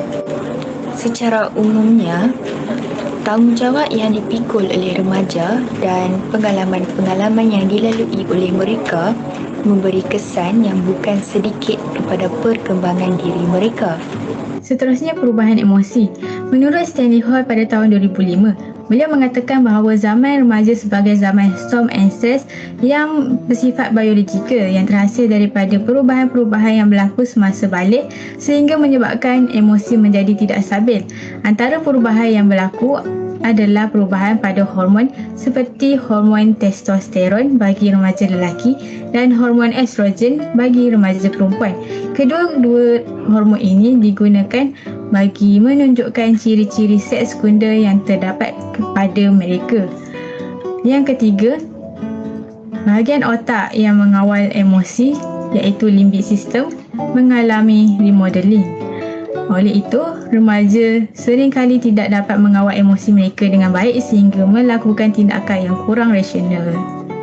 Secara umumnya, tanggungjawab yang dipikul oleh remaja dan pengalaman-pengalaman yang dilalui oleh mereka memberi kesan yang bukan sedikit kepada perkembangan diri mereka. Seterusnya, perubahan emosi. Menurut Stanley Hall pada tahun 2005, beliau mengatakan bahawa zaman remaja sebagai zaman storm and stress yang bersifat biologikal yang terhasil daripada perubahan-perubahan yang berlaku semasa balik sehingga menyebabkan emosi menjadi tidak stabil. Antara perubahan yang berlaku adalah perubahan pada hormon seperti hormon testosteron bagi remaja lelaki dan hormon estrogen bagi remaja perempuan. Kedua-dua hormon ini digunakan bagi menunjukkan ciri-ciri seks sekunder yang terdapat kepada mereka. Yang ketiga, bahagian otak yang mengawal emosi iaitu limbic system mengalami remodeling. Oleh itu, remaja seringkali tidak dapat mengawal emosi mereka dengan baik sehingga melakukan tindakan yang kurang rasional.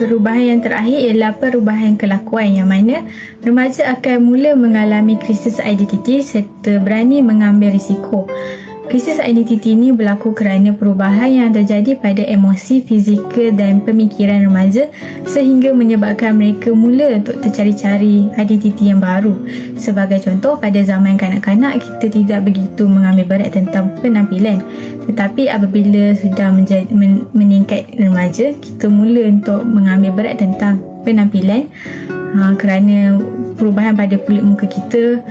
Perubahan yang terakhir ialah perubahan kelakuan yang mana remaja akan mula mengalami krisis identiti serta berani mengambil risiko. Krisis identiti ini berlaku kerana perubahan yang terjadi pada emosi, fizikal dan pemikiran remaja sehingga menyebabkan mereka mula untuk tercari-cari identiti yang baru. Sebagai contoh, pada zaman kanak-kanak kita tidak begitu mengambil berat tentang penampilan. Tetapi apabila sudah meningkat remaja, kita mula untuk mengambil berat tentang penampilan kerana perubahan pada kulit muka kita.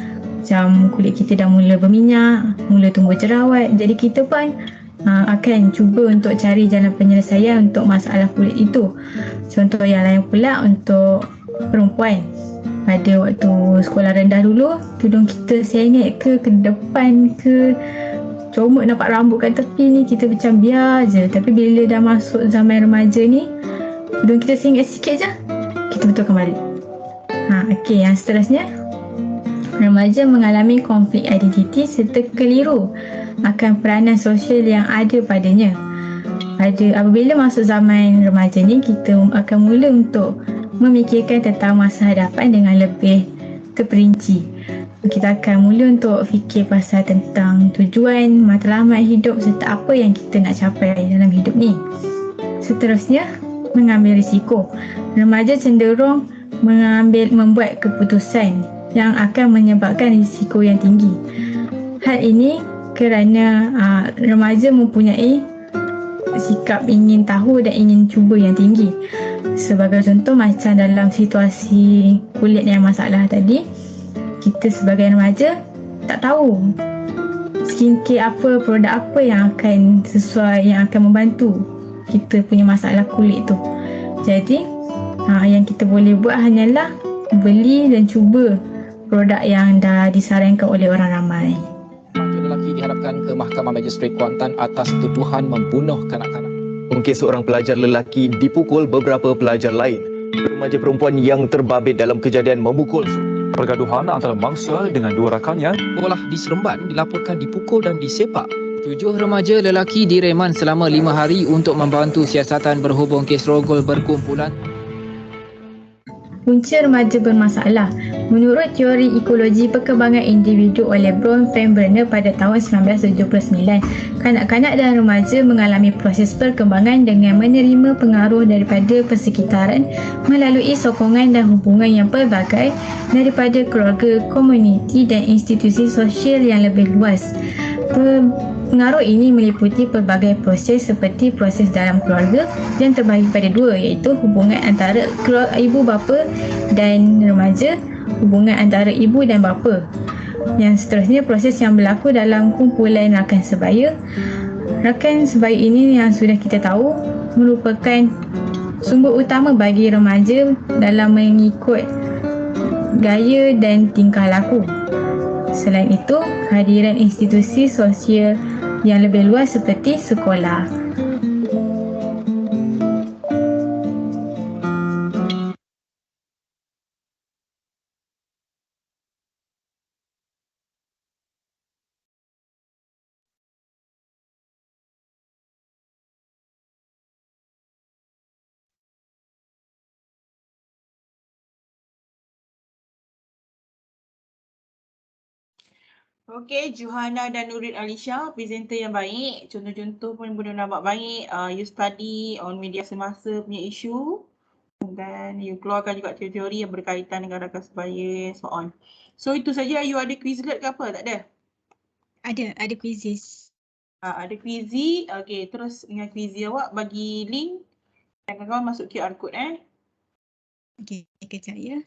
Macam kulit kita dah mula berminyak, mula tumbuh jerawat. Jadi kita pun akan cuba untuk cari jalan penyelesaian untuk masalah kulit itu. Contoh yang lain pula untuk perempuan. Pada waktu sekolah rendah dulu, tudung kita sengit ke depan ke, comot nampak rambut kat tepi ni, kita macam biar je. Tapi bila dah masuk zaman remaja ni, tudung kita sengit sikit je, kita betulkan balik. Okey, yang seterusnya, remaja mengalami konflik identiti serta keliru akan peranan sosial yang ada padanya. Apabila masuk zaman remaja ni, kita akan mula untuk memikirkan tentang masa hadapan dengan lebih terperinci. Kita akan mula untuk fikir pasal tentang tujuan, matlamat hidup serta apa yang kita nak capai dalam hidup ni. Seterusnya, mengambil risiko. Remaja cenderung membuat keputusan yang akan menyebabkan risiko yang tinggi. Hal ini kerana remaja mempunyai sikap ingin tahu dan ingin cuba yang tinggi. Sebagai contoh, macam dalam situasi kulit yang masalah tadi, kita sebagai remaja tak tahu skincare apa, produk apa yang akan sesuai, yang akan membantu kita punya masalah kulit tu. Jadi, yang kita boleh buat hanyalah beli dan cuba produk yang dah disarankan oleh orang ramai. Remaja lelaki diharapkan ke Mahkamah Magistrate Kuantan atas tuduhan membunuh kanak-kanak. Mungkin seorang pelajar lelaki dipukul beberapa pelajar lain. Remaja perempuan yang terbabit dalam kejadian memukul. Pergaduhan antara mangsa dengan dua rakannya. Sekolah di Seremban dilaporkan dipukul dan disepak. 7 remaja lelaki direman selama 5 hari untuk membantu siasatan berhubung kes rogol berkumpulan. Punca remaja bermasalah. Menurut teori ekologi perkembangan individu oleh Bronfenbrenner pada tahun 1979, kanak-kanak dan remaja mengalami proses perkembangan dengan menerima pengaruh daripada persekitaran melalui sokongan dan hubungan yang pelbagai daripada keluarga, komuniti dan institusi sosial yang lebih luas. Pengaruh ini meliputi pelbagai proses seperti proses dalam keluarga yang terbagi pada dua, iaitu hubungan antara ibu bapa dan remaja, hubungan antara ibu dan bapa. Yang seterusnya, proses yang berlaku dalam kumpulan rakan sebaya. Rakan sebaya ini yang sudah kita tahu merupakan sumber utama bagi remaja dalam mengikut gaya dan tingkah laku. Selain itu, kehadiran institusi sosial yang lebih luas seperti sekolah, Okey, Juhana dan Nurin Alisha, presenter yang baik. Contoh-contoh pun boleh nampak baik. You study on media semasa punya isu. Dan you keluarkan juga teori-teori yang berkaitan dengan rakan sebaya, so on. So itu saja. You ada Quizlet ke apa? Tak ada? Ada quizzes. Ada Quizzy. Okey, terus dengan Quizzy awak bagi link dan kawan-kawan masuk QR code Okey, kejap ya.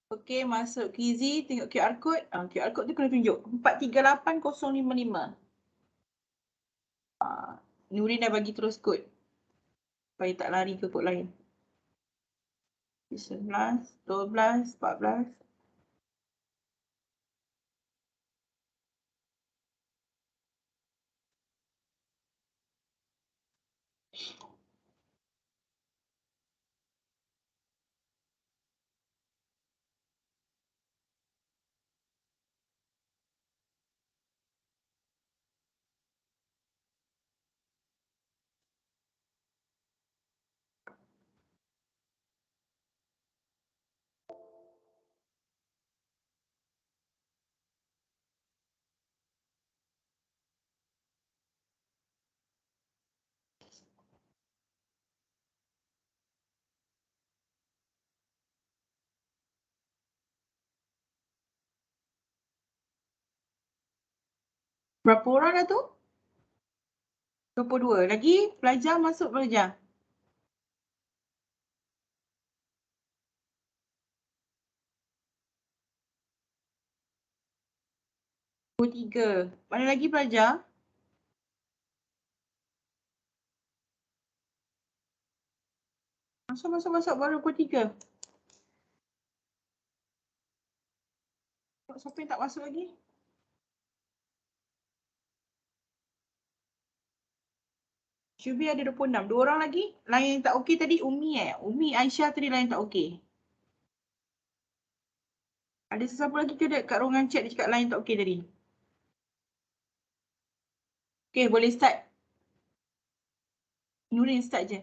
Okey, masuk Quizzy, tengok QR code. QR code tu kena tunjuk 438055. Nurin dah bagi terus kod. Supaya tak lari ke kod lain. 11, 12, 14. Berapa orang dah tu? 22. Lagi pelajar masuk pelajar. Tiga. Mana lagi pelajar? Masuk baru pukul 3. Siapa yang tak masuk lagi? Syubi ada 26. 2 orang lagi. Lain yang tak okey tadi Umi Umi Aisyah tadi lain tak okey. Ada sesiapa lagi ke kat ruangan chat dia cakap lain tak okey tadi? Okey, boleh start. Nurin start je.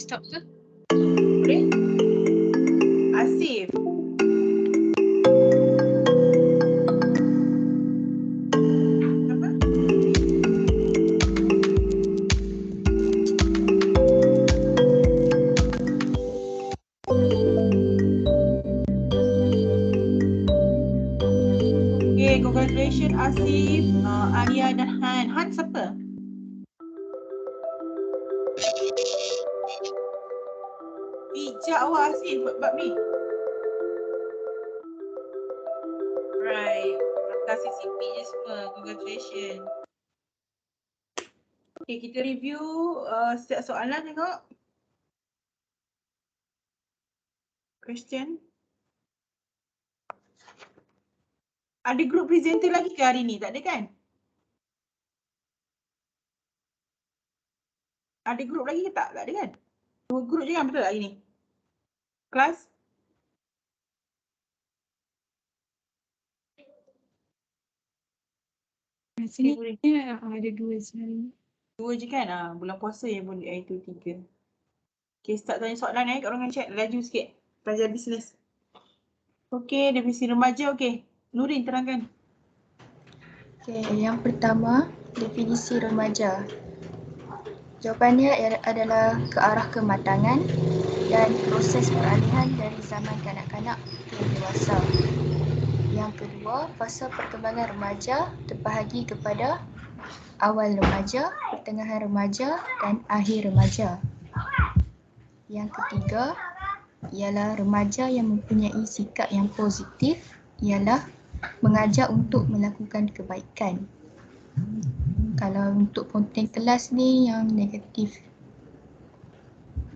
stop ke? Boleh? Asif. Apa? Okay, congratulations Asif, Alia dan Han. Han siapa? Bijak awak Asif buat ni. Right. Terima kasih CP je semua. Congratulations. Okay, kita review setiap soalan tengok. Question. Ada group presenter lagi ke hari ni? Tak ada kan? Ada group lagi ke tak? Tak ada kan? 2 group je kan betul hari ni? Kelas? Rasanya ada 2 sebenarnya. 2 je kan? Bulan puasa yang boleh itu 3. Okay, start tanya soalan kat orang chat. Laju sikit. Pelajar bisnes. Okay, definisi remaja. Okay. Nurin terangkan. Okey, yang pertama, definisi remaja. Jawapannya adalah ke arah kematangan dan proses peralihan dari zaman kanak-kanak ke dewasa. Yang kedua, fasa perkembangan remaja terbahagi kepada awal remaja, pertengahan remaja dan akhir remaja. Yang ketiga ialah remaja yang mempunyai sikap yang positif ialah mengajak untuk melakukan kebaikan. Kalau untuk ponteng kelas ni yang negatif.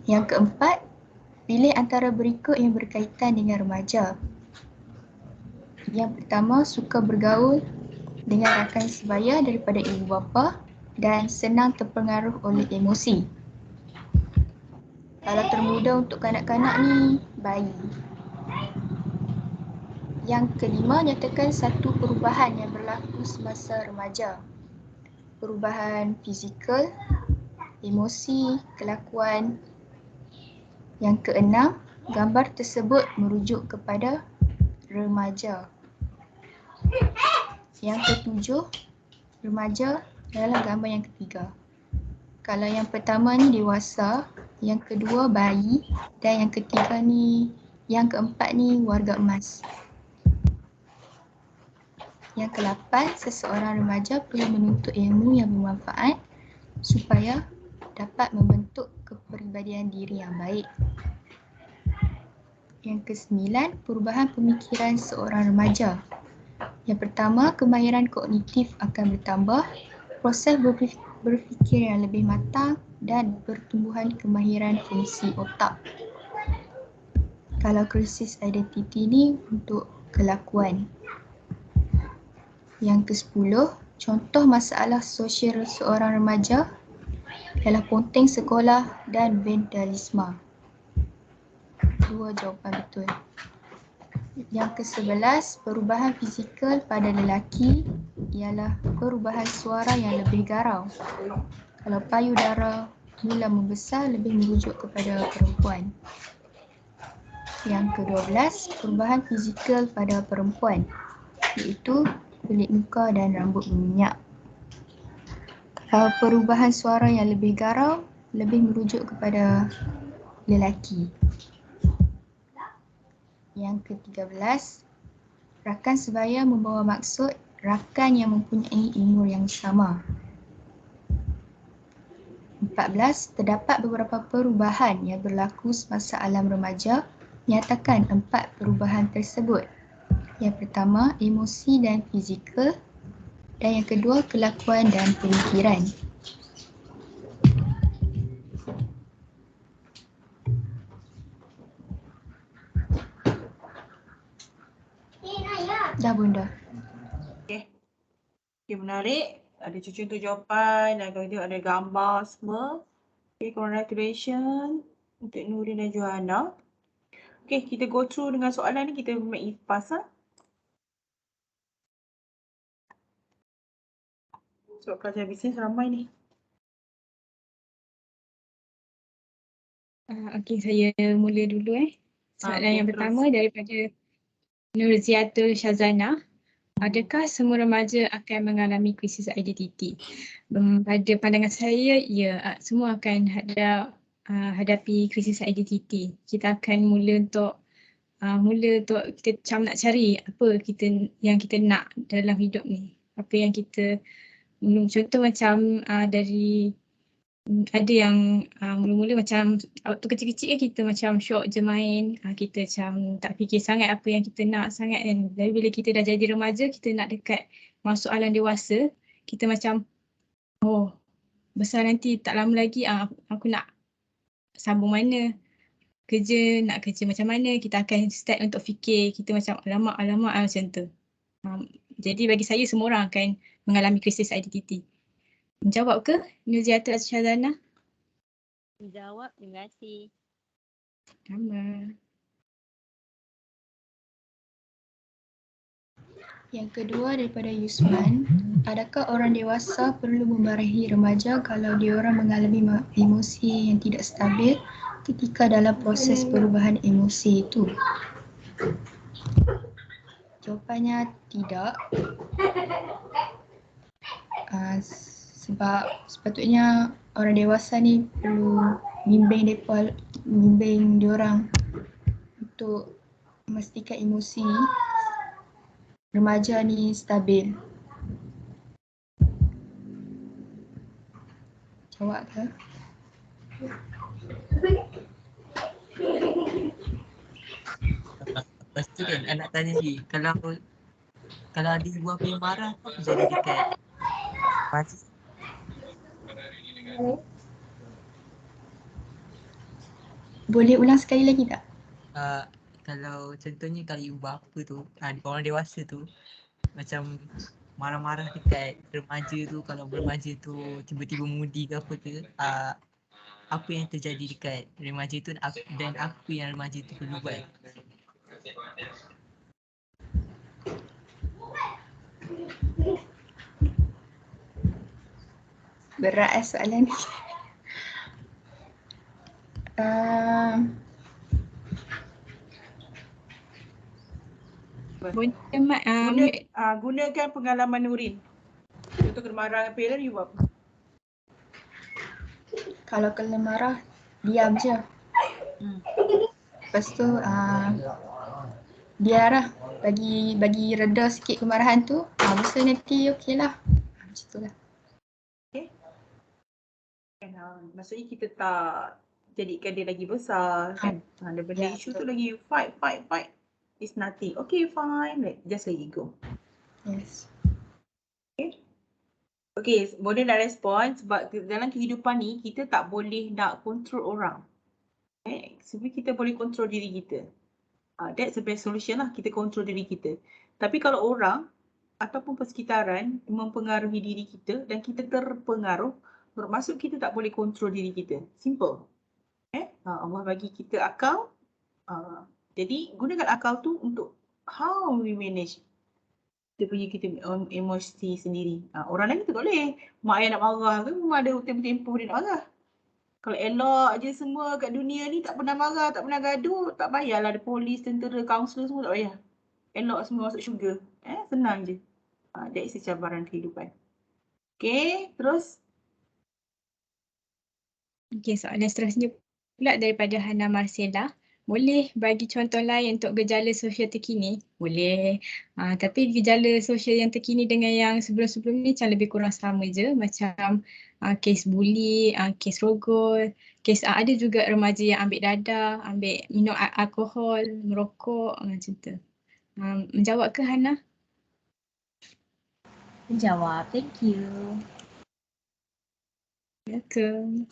Yang keempat, pilih antara berikut yang berkaitan dengan remaja. Yang pertama, suka bergaul dengan rakan sebaya daripada ibu bapa dan senang terpengaruh oleh emosi. Kalau termuda untuk kanak-kanak ni, bayi. Yang kelima, nyatakan satu perubahan yang berlaku semasa remaja. Perubahan fizikal, emosi, kelakuan. Yang keenam, gambar tersebut merujuk kepada remaja. Yang ketujuh, remaja adalah gambar yang ketiga. Kalau yang pertama ni dewasa, yang kedua bayi dan yang ketiga ni, yang keempat ni warga emas. Yang ke-8, seseorang remaja perlu menuntut ilmu yang bermanfaat supaya dapat membentuk kepribadian diri yang baik. Yang ke-9, perubahan pemikiran seorang remaja. Yang pertama, kemahiran kognitif akan bertambah, proses berfikir yang lebih matang dan pertumbuhan kemahiran fungsi otak. Kalau krisis identiti ni untuk kelakuan. Yang ke-10, contoh masalah sosial seorang remaja ialah ponteng sekolah dan vandalisme. 2 jawapan betul. Yang ke-11, perubahan fizikal pada lelaki ialah perubahan suara yang lebih garau. Kalau payudara mula membesar lebih merujuk kepada perempuan. Yang ke-12, perubahan fizikal pada perempuan iaitu kulit muka dan rambut berminyak. Kalau perubahan suara yang lebih garau lebih merujuk kepada lelaki. Yang ke-13, rakan sebaya membawa maksud rakan yang mempunyai umur yang sama. 14, terdapat beberapa perubahan yang berlaku semasa alam remaja. Nyatakan 4 perubahan tersebut. Yang pertama, emosi dan fizikal. Dan yang kedua, kelakuan dan pemikiran. Dah bunda. Okay. Okay, menarik. Ada contoh jawapan dan kalau tengok ada gambar semua. Okay, congratulations untuk Nurin dan Johanna. Okay, kita go through dengan soalan ni, kita make it pass lah. Sebab pelajar bisnes ramai ni. Okey, saya mula dulu Soalan yang Terus. pertama daripada Nurziatul Shazana. Adakah semua remaja akan mengalami krisis identiti? Pada pandangan saya, ya, semua akan hadapi krisis identiti. Kita akan mula untuk kita macam nak cari apa yang kita nak dalam hidup ni. Apa yang kita, contoh macam dari ada yang mula-mula macam waktu kecil-kecil kan kita macam syok je main, kita macam tak fikir sangat apa yang kita nak sangat kan. Tapi bila kita dah jadi remaja, kita nak dekat masuk alam dewasa, kita macam besar nanti tak lama lagi aku nak sambung mana, nak kerja macam mana, kita akan start untuk fikir, kita macam alamak macam tu. Jadi bagi saya semua orang akan mengalami krisis identiti. Menjawab ke Nurziatul Shazana? Menjawab, terima kasih. Sama. Yang kedua daripada Yusman, adakah orang dewasa perlu memarahi remaja kalau diorang mengalami emosi yang tidak stabil ketika dalam proses perubahan emosi itu? Jawapannya tidak. Sebab sepatutnya orang dewasa ni perlu bimbing diorang untuk memastikan emosi remaja ni stabil. Jawab ke? Lepas tu kan anak tanya lagi, kalau ada ibu apa yang marah, apa jadi dekat remaja? Boleh ulang sekali lagi tak? Kalau contohnya kalau ibu bapa tu, orang dewasa tu macam marah-marah dekat remaja tu, kalau remaja tu tiba-tiba mudi ke apa ke, apa yang terjadi dekat remaja tu dan apa yang remaja tu perlu buat? Berat soalan ni. Gunakan pengalaman Nurin. Contoh kena marah dengan parent, you buat apa? Kalau kena marah, diam je. Lepas tu biarlah bagi reda sikit kemarahan tu. Masa nanti okey lah. Macam tu lah. Okay. Maksudnya kita tak jadikan dia lagi besar kan. Daripada isu tu lagi fight. It's nothing. Okay, fine. Just let it go. Yes. Okay, boleh nak respon sebab dalam kehidupan ni kita tak boleh nak kontrol orang. Sebab kita boleh kontrol diri kita. That's the best solution lah, kita kontrol diri kita. Tapi kalau orang ataupun persekitaran mempengaruhi diri kita dan kita terpengaruh, bermaksud kita tak boleh kontrol diri kita. Simple. Allah bagi kita akal. Jadi gunakan akal tu untuk how we manage kita emosi sendiri. Orang lain kita tak boleh. Mak ayah nak marah ke, memang ada tempoh-tempoh dia nak marah. Kalau elok je semua kat dunia ni, tak pernah marah, tak pernah gaduh, tak payahlah ada polis, tentera, kaunselor semua tak payah. Elok semua masuk syurga. Senang je. That is cabaran kehidupan. Okay, terus. Okay, soalan seterusnya pula daripada Hana Marcella. Boleh bagi contoh lain untuk gejala sosial terkini? Boleh. Tapi gejala sosial yang terkini dengan yang sebelum-sebelum ni macam lebih kurang sama je. Macam kes buli, kes rogol, kes ada juga remaja yang ambil dadah, ambil minum alkohol, merokok, macam tu. Menjawab ke Hana? Menjawab, thank you. Welcome.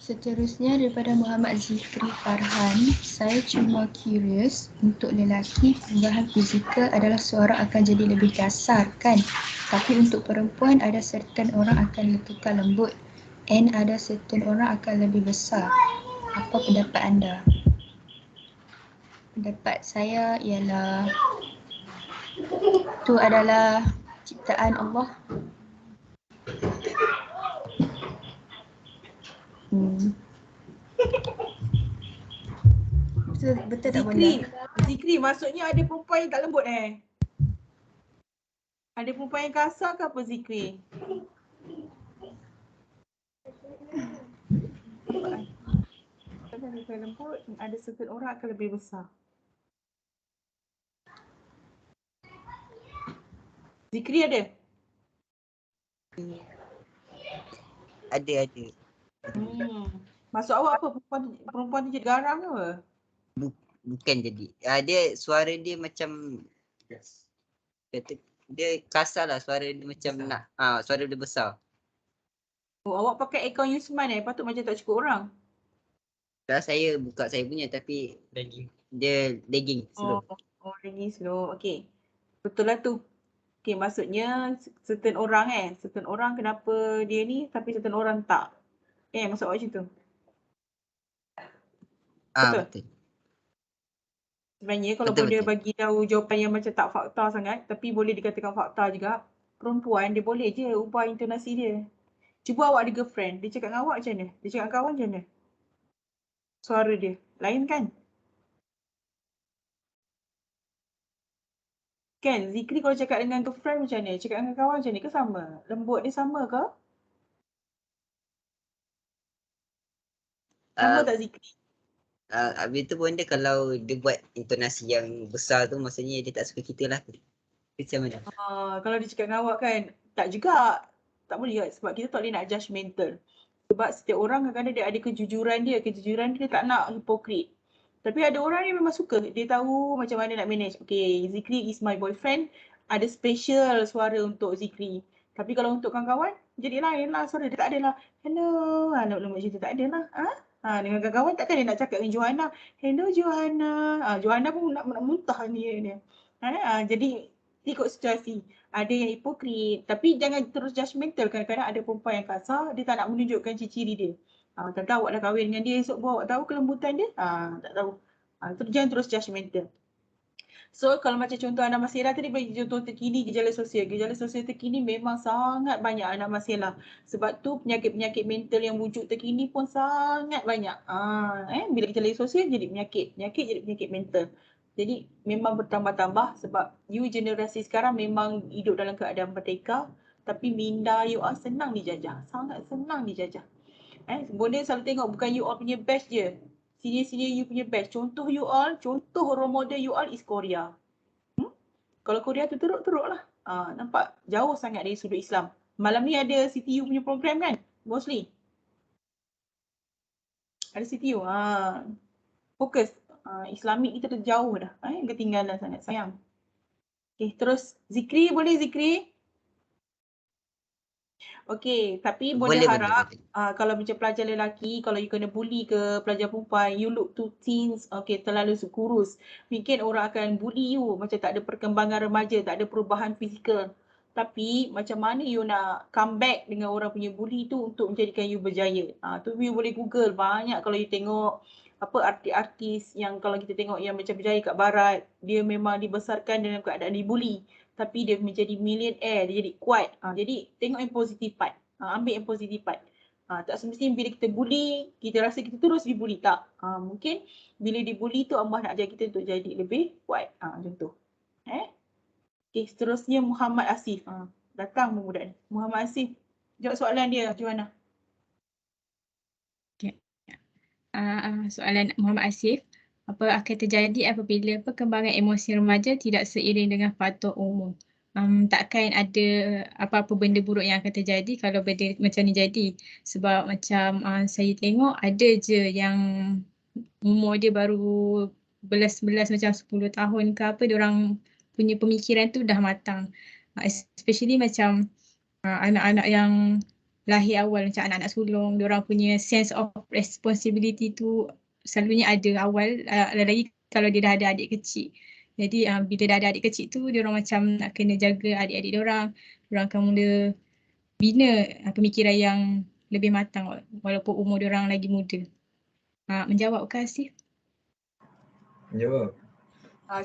Seterusnya daripada Muhammad Zikri Farhan, saya cuma curious, untuk lelaki perubahan fizikal adalah seorang akan jadi lebih kasar kan? Tapi untuk perempuan ada certain orang akan letukan lembut and ada certain orang akan lebih besar. Apa pendapat anda? Pendapat saya ialah itu adalah ciptaan Allah. Betul tak Bonda? Zikri maksudnya ada perempuan yang tak lembut Ada perempuan yang kasar ke apa Zikri? Ada lebih lembut, ada certain orang akan lebih besar. Zikri ada? Ada. Maksud awak apa? Perempuan tu jadi garang ke apa? Bukan jadi. Dia suara dia macam kata dia kasar lah, suara dia macam nak suara dia besar. Oh, awak pakai akaun Yusman patut macam tak cukup orang. Dah saya buka saya punya tapi dia lagging slow. Lagging slow. Okey. Betul lah tu. Okey, maksudnya certain orang certain orang kenapa dia ni tapi certain orang tak. Maksud awak macam tu. Betul. Sebenarnya kalau dia bagi tahu jawapan yang macam tak fakta sangat tapi boleh dikatakan fakta juga, perempuan dia boleh je ubah intonasi dia. Cuba awak ada girlfriend, dia cakap dengan awak macam mana? Dia cakap dengan kawan macam mana? Suara dia, lain kan? Kan, Zikri kalau cakap dengan girlfriend macam mana? Cakap dengan kawan macam mana? Ke sama? Lembut dia sama ke? Sama tak Zikri? Habis tu pun dia kalau dia buat intonasi yang besar tu maksudnya dia tak suka kita lah. Macam mana? Kalau dia cakap dengan awak kan, tak juga. Tak boleh juga sebab kita tak boleh nak judgemental. Sebab setiap orang kadang-kadang dia ada kejujuran dia tak nak hipokrit. Tapi ada orang yang memang suka, dia tahu macam mana nak manage. Okay, Zikri is my boyfriend, ada special suara untuk Zikri. Tapi kalau untuk kawan-kawan, jadi lain lah suara dia, tak ada lah. Hello, lembut macam tu tak ada lah. Dengan kawan-kawan takkan dia nak cakap dengan Johanna. Hello Johanna. Johanna pun nak muntah ni dia. Jadi ikut situasi. Ada yang hipokrit. Tapi jangan terus judgemental. Kadang-kadang ada perempuan yang kasar, dia tak nak menunjukkan ciri-ciri dia. Tak tahu awak dah kahwin dengan dia, esok bawa awak tahu kelembutan dia? Tak tahu. Jangan terus judgemental. So kalau macam contoh anak Masira tadi bagi contoh terkini gejala sosial. Gejala sosial terkini memang sangat banyak anak Masira. Sebab tu penyakit-penyakit mental yang wujud terkini pun sangat banyak. Bila gejala sosial jadi penyakit jadi penyakit mental. Jadi memang bertambah-tambah sebab you generasi sekarang memang hidup dalam keadaan merdeka tapi minda you all senang dijajah. Sangat senang dijajah. Boleh selalu tengok bukan you all punya batch je. Senior-senior you punya batch. Contoh you all, contoh role model you all is Korea. Kalau Korea tu teruk-teruk lah. Nampak jauh sangat dari sudut Islam. Malam ni ada CTU punya program kan? Mostly. Ada CTU. Fokus. Islamik kita jauh dah. Ketinggalan sangat. Sayang. Okay, terus Zikri boleh Zikri? Okay, tapi boleh harap kalau macam pelajar lelaki, kalau you kena bully ke pelajar perempuan, you look too teens, terlalu kurus. Mungkin orang akan bully you macam tak ada perkembangan remaja, tak ada perubahan fizikal. Tapi macam mana you nak come back dengan orang punya bully tu untuk menjadikan you berjaya. Tu you boleh Google, banyak kalau you tengok artis-artis yang kalau kita tengok yang macam berjaya kat barat, dia memang dibesarkan dalam keadaan dibully. Tapi dia menjadi millionaire, dia jadi kuat. Jadi tengok yang positif part. Ambil yang positif part. Tak semestinya bila kita bully, kita rasa kita terus dibully. Tak. Mungkin bila dibully tu Allah nak ajar kita untuk jadi lebih kuat. Macam tu. Okay, seterusnya Muhammad Asif. Datang budak ni. Muhammad Asif. Jawab soalan dia, Johanna. Okay. Soalan Muhammad Asif. Apa akan terjadi apabila perkembangan emosi remaja tidak seiring dengan faktor umur? Takkan ada apa-apa benda buruk yang akan terjadi kalau benda macam ni jadi. Sebab macam saya tengok ada je yang umur dia baru belas macam 10 tahun ke apa, diorang punya pemikiran tu dah matang. Especially macam anak-anak yang lahir awal macam anak-anak sulung, diorang punya sense of responsibility tu selalunya ada awal, lagi kalau dia dah ada adik kecil. Jadi bila dah ada adik kecil tu, diorang macam nak kena jaga adik-adik diorang akan mula bina pemikiran yang lebih matang walaupun umur diorang lagi muda. Menjawab ke Asif? Jawab.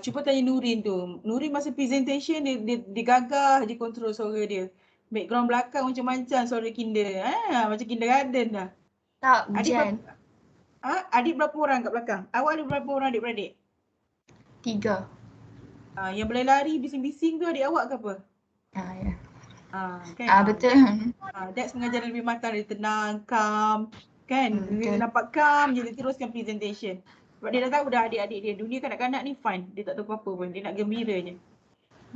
Cuba tanya Nurin tu. Nurin masa presentation dia gagah je kontrol suara dia. Background belakang macam-macam suara kinder. Macam kindergarten dah. Tak, Adik hujan. adik berapa orang kat belakang? Awak ada berapa orang adik-beradik? 3. Yang berlari bising-bising tu adik awak ke apa? Ya. Kan? Betul. That's mengajar lebih matang, dia tenang, calm. Kan? Dia Betul. nampak calm je, dia teruskan presentation. Sebab dia dah tahu dah adik-adik dia, dunia kanak-kanak ni fun. Dia tak tahu apa-apa pun, dia nak gembira je.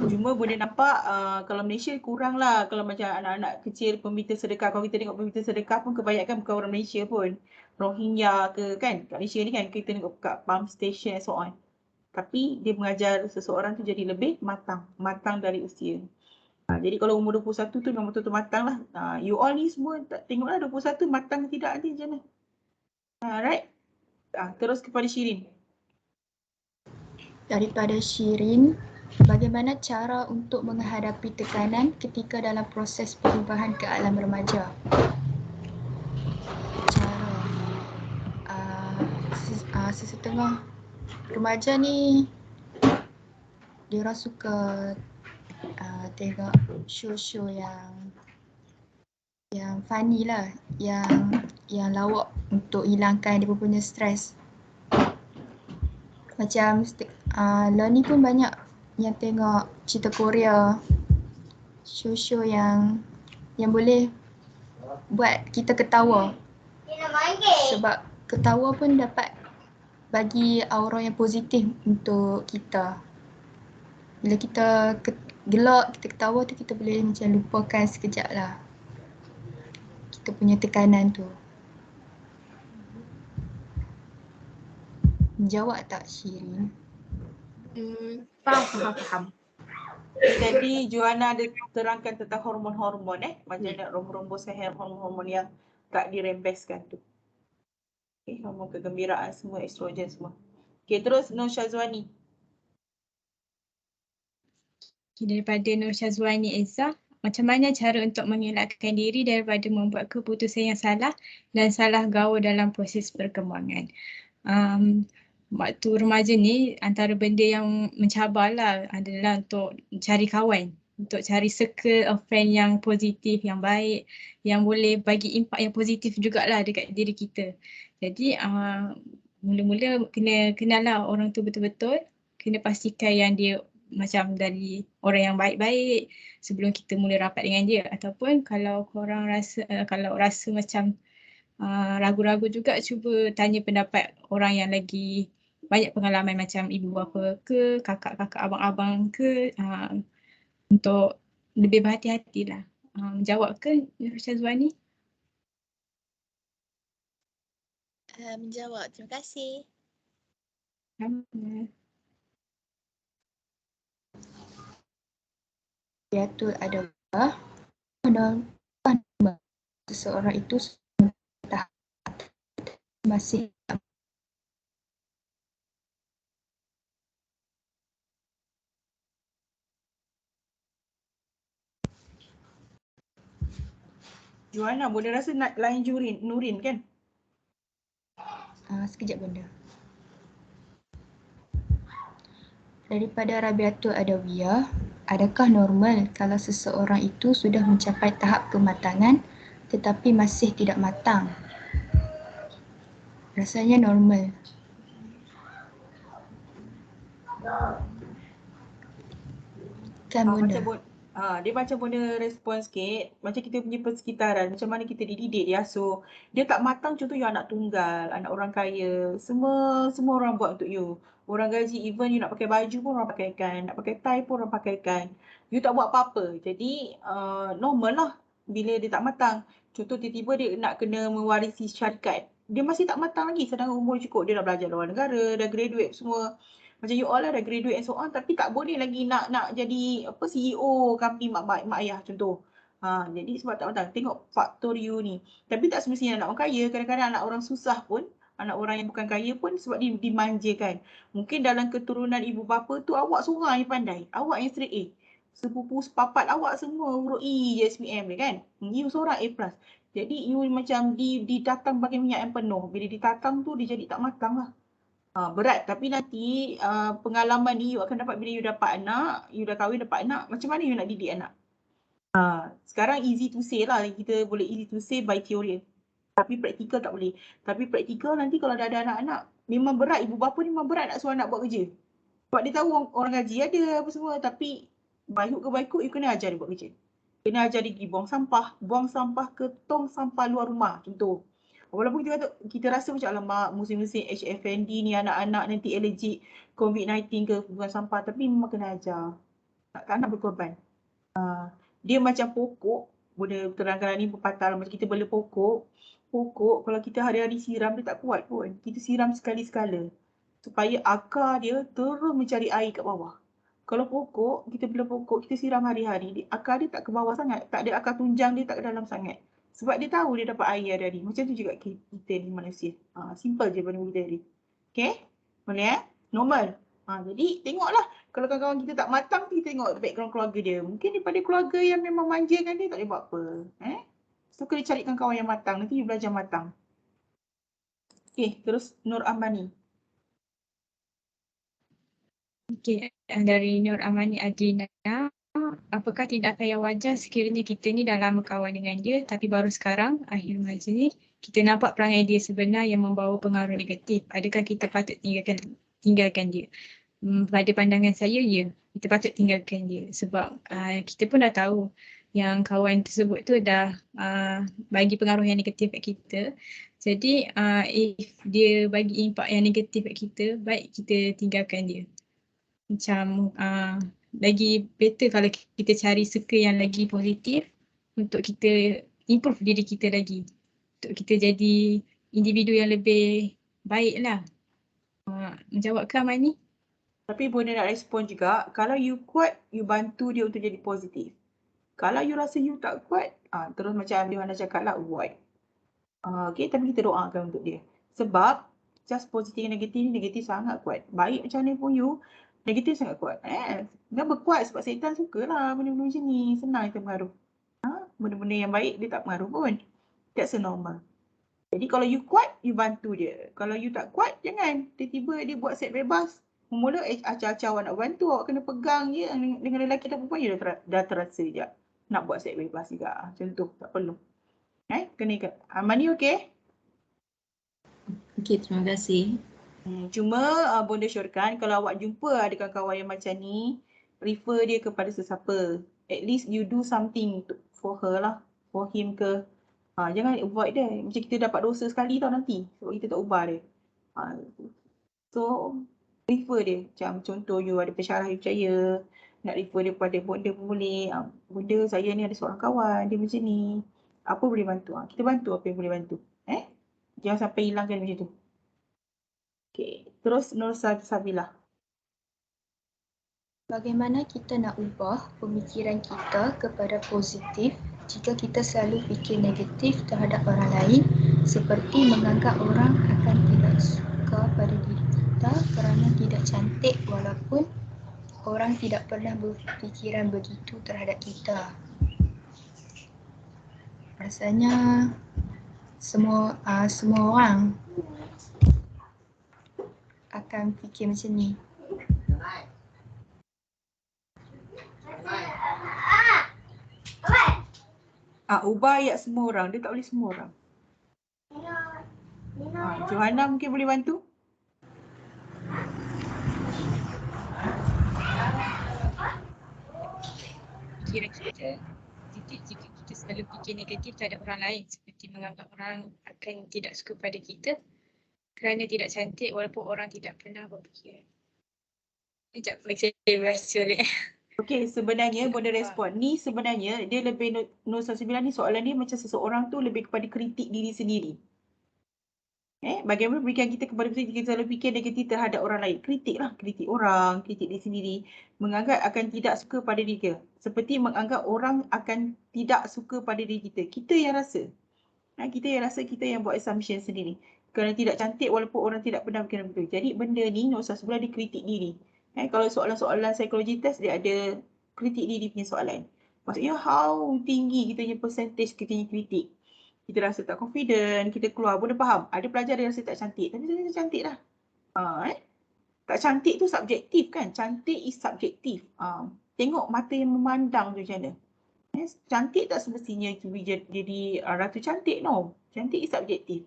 Cuma boleh nampak kalau Malaysia kurang lah. Kalau macam anak-anak kecil peminta sedekah. Kalau kita tengok peminta sedekah pun kebanyakan bukan orang Malaysia pun. Rohingya ke kan. Kat Malaysia ni kan kita tengok kat pump station and so on. Tapi dia mengajar seseorang tu jadi lebih matang. Matang dari usia. Jadi kalau umur 21 tu memang betul-betul matang lah. You all ni semua tengoklah 21 matang tidak ada je lah. Right? Terus kepada Shirin. Daripada Shirin, bagaimana cara untuk menghadapi tekanan ketika dalam proses perubahan ke alam remaja? Sesetengah remaja ni diorang suka tengok show-show yang funny lah, yang lawak untuk hilangkan dia punya stres. Macam Loni pun banyak yang tengok cerita Korea, show-show yang boleh buat kita ketawa. Sebab ketawa pun dapat bagi aura yang positif untuk kita. Bila kita gelak, kita ketawa tu kita boleh macam lupakan sekejap lah kita punya tekanan tu. Jawab tak Shirin? Faham. Jadi Joanna ada terangkan tentang hormon-hormon macam nak rombos-romboskan hormon-hormon yang tak dirembeskan tu. Hormon kegembiraan semua, estrogen semua. Terus Nur Syazwani. Daripada Nur Syazwani Eza, macam mana cara untuk mengelakkan diri daripada membuat keputusan yang salah dan salah gaul dalam proses perkembangan? Waktu remaja ni antara benda yang mencabarlah adalah untuk cari kawan, untuk cari circle of friend yang positif, yang baik, yang boleh bagi impak yang positif jugalah dekat diri kita. Jadi mula-mula kena kenal lah orang tu betul-betul, kena pastikan yang dia macam dari orang yang baik-baik sebelum kita mula rapat dengan dia. Ataupun kalau korang rasa, kalau rasa macam ragu-ragu juga, cuba tanya pendapat orang yang lagi banyak pengalaman macam ibu bapa ke, kakak-kakak, abang-abang ke, untuk lebih berhati-hatilah. Menjawab ke Nur Syazwani? Menjawab, terima kasih. Diatur adalah seseorang itu masih Joanna boleh rasa nak lain Nurin kan? Sekejap bunda. Daripada Rabiatul Adawiyah, adakah normal kalau seseorang itu sudah mencapai tahap kematangan tetapi masih tidak matang? Rasanya normal. Kan bunda? Dia macam bunda respon sikit, macam kita punya persekitaran, macam mana kita dididik, diasuh. Dia tak matang, contoh you anak tunggal, anak orang kaya, semua orang buat untuk you. Orang gaji, even you nak pakai baju pun orang pakaikan, nak pakai tie pun orang pakaikan. You tak buat apa-apa. Jadi normal lah bila dia tak matang. Contoh tiba-tiba dia nak kena mewarisi syarikat. Dia masih tak matang lagi sedangkan umur cukup. Dia dah belajar luar negara, dah graduate semua. Macam you all lah dah graduate and so on, tapi tak boleh lagi nak jadi CEO company mak ayah contoh. Jadi sebab tak matang. Tengok faktor you ni. Tapi tak semestinya anak orang kaya. Kadang-kadang anak orang susah pun, anak orang yang bukan kaya pun sebab dia dimanjakan. Mungkin dalam keturunan ibu bapa tu awak seorang yang pandai. Awak yang straight A. Sepupu sepapat awak semua huruf E je SPM ni kan. You seorang A+. Jadi you macam ditatang pakai minyak yang penuh. Bila ditatang tu dia jadi tak matang lah. Berat, tapi nanti pengalaman ni you akan dapat bila you dapat anak, you dah kahwin dapat anak, macam mana you nak didik anak. Sekarang easy to say lah, kita boleh easy to say by theory. Tapi praktikal tak boleh. Tapi praktikal nanti kalau dah ada anak-anak, memang berat. Ibu bapa ni memang berat nak suruh anak buat kerja. Sebab dia tahu orang gaji ada apa semua. Tapi baik ke baik you kena ajar dia buat kerja. Kena ajar dia pergi buang sampah ke tong sampah luar rumah contoh. Walaupun kita rasa macam alamak musim-musim HFND ni anak-anak nanti allergic COVID-19 ke buang sampah, tapi memang kena ajar. Anak berkorban. Dia macam pokok, benda terang-terang ni pepatah macam kita bela pokok kalau kita hari-hari siram dia tak kuat pun. Kita siram sekali-sekala supaya akar dia terus mencari air kat bawah. Kalau pokok, kita bela pokok, kita siram hari-hari, akar dia tak ke bawah sangat, tak ada akar tunjang dia tak ke dalam sangat. Sebab dia tahu dia dapat air hari-hari. Macam tu juga kita ni manusia. Simple je benda kita ni. Okay? Boleh Normal. Jadi tengoklah kalau kawan-kawan kita tak matang, kita tengok background keluarga dia. Mungkin daripada keluarga yang memang manjakan dia, tak boleh buat apa. So kena carikan kawan yang matang, nanti you belajar matang. Okay, terus Nur Amani. Okey, dari Nur Amani Adlina. Apakah tindakan yang wajar sekiranya kita ni dah lama kawan dengan dia tapi baru sekarang akhir remaja ni kita nampak perangai dia sebenar yang membawa pengaruh negatif. Adakah kita patut tinggalkan dia? Pada pandangan saya, ya. Kita patut tinggalkan dia sebab kita pun dah tahu yang kawan tersebut tu dah bagi pengaruh yang negatif kat kita. Jadi if dia bagi impak yang negatif kat kita, baik kita tinggalkan dia. Macam lagi better kalau kita cari circle yang lagi positif untuk kita improve diri kita lagi. Untuk kita jadi individu yang lebih baik lah. Menjawab ke Amani? Tapi Bunda nak respon juga, kalau you kuat, you bantu dia untuk jadi positif. Kalau you rasa you tak kuat, terus macam Johanna cakap lah, avoid. Okay, tapi kita doakan untuk dia. Sebab just positif negatif ni negatif sangat kuat. Baik macam mana pun you, negatif sangat kuat. Dia berkuat sebab syaitan sukalah benda-benda macam ni. Senang kita pengaruh. Benda-benda yang baik dia tak pengaruh pun. That's normal. Jadi kalau you kuat, you bantu dia. Kalau you tak kuat, jangan. Tiba-tiba dia buat seks bebas. Mula acah-acah awak nak bantu, awak kena pegang je dengan lelaki atau perempuan, you dah terasa je. Nak buat seks bebas juga. Macam tu, tak perlu. Kena ikat. Amani okey? Okey, terima kasih. Cuma Bonda syorkan kalau awak jumpa ada kawan-kawan yang macam ni, refer dia kepada sesiapa. At least you do something for her lah, for him ke. Jangan avoid dia. Macam kita dapat dosa sekali tau nanti sebab kita tak ubah dia. So refer dia. Macam contoh you ada pensyarah you percaya, nak refer dia pada Bonda pun boleh. Bonda saya ni ada seorang kawan, dia macam ni. Apa boleh bantu? Kita bantu apa yang boleh bantu. Jangan sampai hilangkan macam tu. Okay, terus Nur Sabilah. Bagaimana kita nak ubah pemikiran kita kepada positif jika kita selalu fikir negatif terhadap orang lain, seperti menganggap orang akan tidak suka pada diri kita kerana tidak cantik, walaupun orang tidak pernah berfikiran begitu terhadap kita. Rasanya semua orang akan fikir macam ni. Ubah ayat semua orang, dia tak boleh semua orang. Johanna mungkin boleh bantu? Fikiran kita, jika kita selalu fikir negatif terhadap orang lain, seperti menganggap orang akan tidak suka pada kita kerana tidak cantik, walaupun orang tidak pernah berfikir. Sekejap, saya baca balik. Okey, sebenarnya boleh respon. Ni sebenarnya dia lebih Nur Sabilah ni soalan ni macam seseorang tu lebih kepada kritik diri sendiri. Bagaimana pemikiran kita kepada kita selalu fikir negatif terhadap orang lain. Kritik lah, kritik orang, kritik diri sendiri. Menganggap akan tidak suka pada diri kita. Seperti menganggap orang akan tidak suka pada diri kita. Kita yang rasa. Kita yang rasa, kita yang buat assumption sendiri. Kerana tidak cantik walaupun orang tidak pernah berkira betul. Jadi benda ni Nur Sabilah dia kritik diri. Kalau soalan-soalan psikologi test dia ada kritik diri punya soalan. Maksudnya how tinggi kita punya percentage kita punya kritik. Kita rasa tak confident, kita keluar pun dah faham. Ada pelajar dia rasa tak cantik, tapi saya cantik dah. Tak cantik tu subjektif kan? Cantik is subjektif. Tengok mata yang memandang tu macam mana. Cantik tak semestinya jadi ratu cantik, no. Cantik is subjektif.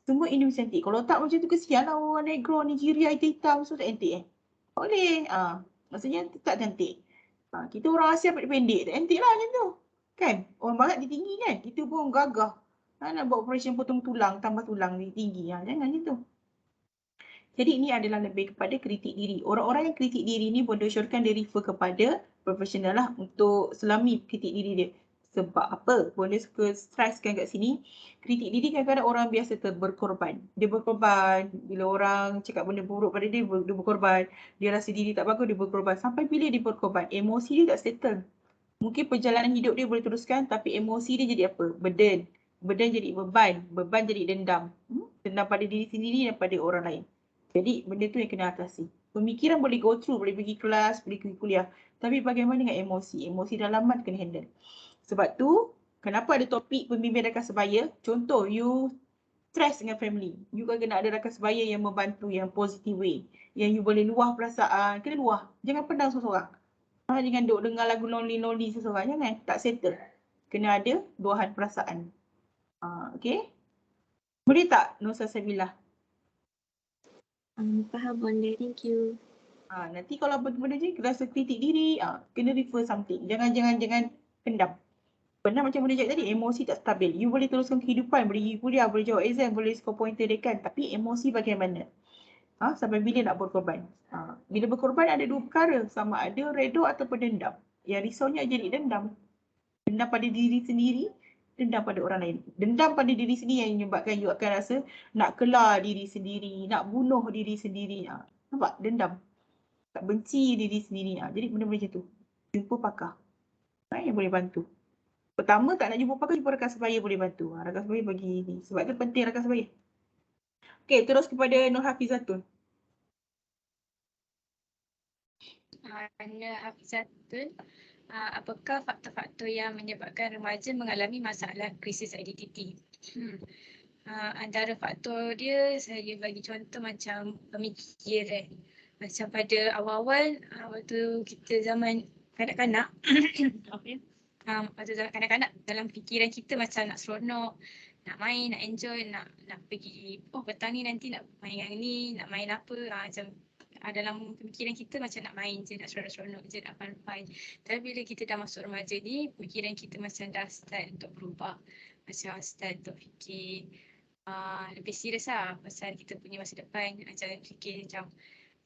Semua Indonesia cantik. Kalau tak macam tu kesian lah orang negro, Nigeria, hitam semua tak cantik boleh. Maksudnya tak cantik. Kita orang Asia pendek-pendek tak cantik lah macam tu. Kan? Orang barat dia tinggi kan? Kita pun gagah. Nak buat operation potong tulang, tambah tulang dia tinggi. Jangan macam tu. Jadi ini adalah lebih kepada kritik diri. Orang-orang yang kritik diri ni boleh syorkan dia refer kepada profesional lah untuk selami kritik diri dia. Sebab apa? Boleh stresskan kat sini. Kritik diri kadang-kadang orang biasa berkorban. Dia berkorban. Bila orang cakap benda buruk pada dia, dia berkorban. Dia rasa diri tak bagus, dia berkorban. Sampai bila dia berkorban? Emosi dia tak settle. Mungkin perjalanan hidup dia boleh teruskan tapi emosi dia jadi apa? Burden. Burden jadi beban. Beban jadi dendam. Dendam pada diri sendiri dan pada orang lain. Jadi benda tu yang kena atasi. Pemikiran boleh go through, boleh pergi kelas, boleh pergi kuliah. Tapi bagaimana dengan emosi? Emosi dalaman kena handle. Sebab tu, kenapa ada topik pembimbing rakan sebaya? Contoh, you stress dengan family. You kena ada rakan sebaya yang membantu, yang positive way. Yang you boleh luah perasaan. Kena luah. Jangan pendam seseorang. Jangan duk dengar lagu lonely-lonely seseorang. Jangan. Tak settle. Kena ada luahan perasaan. Okay? Boleh tak, Nur Salsabila? Faham Bonda, thank you. Nanti kalau benda-benda je rasa kritik diri, kena refer something. Jangan pendam. Pendam macam benda cakap tadi, emosi tak stabil. You boleh teruskan kehidupan, boleh pergi kuliah, boleh jawab exam, boleh score pointer dekan. Tapi emosi bagaimana? Sampai bila nak berkorban? Bila berkorban ada dua perkara. Sama ada redha ataupun dendam. Yang risaunya jadi dendam. Dendam pada diri sendiri, dendam pada orang lain. Dendam pada diri sendiri yang menyebabkan you akan rasa nak kelar diri sendiri, nak bunuh diri sendiri. Nampak? Dendam. Tak benci diri sendiri. Jadi benda-benda macam tu. Jumpa pakar. Yang boleh bantu. Pertama tak nak jumpa pakar, jumpa rakan sebaya boleh bantu. Rakan sebaya bagi ni. Sebab tu penting rakan sebaya. Okey, terus kepada Nur Hafizatun. Nur Hafizatun, apakah faktor-faktor yang menyebabkan remaja mengalami masalah krisis identiti? Antara faktor dia, saya bagi contoh macam pemikiran. Macam pada awal-awal, waktu kita zaman kanak-kanak, waktu zaman kanak-kanak, dalam fikiran kita macam nak seronok, nak main, nak enjoy, nak pergi, petang ni nanti nak main yang ni, nak main apa, macam dalam pemikiran kita macam nak main je, nak seronok-seronok je, nak fun-fun. Tapi bila kita dah masuk remaja ni, pemikiran kita macam dah start untuk berubah. Macam start untuk fikir lebih serius lah pasal kita punya masa depan. Macam fikir macam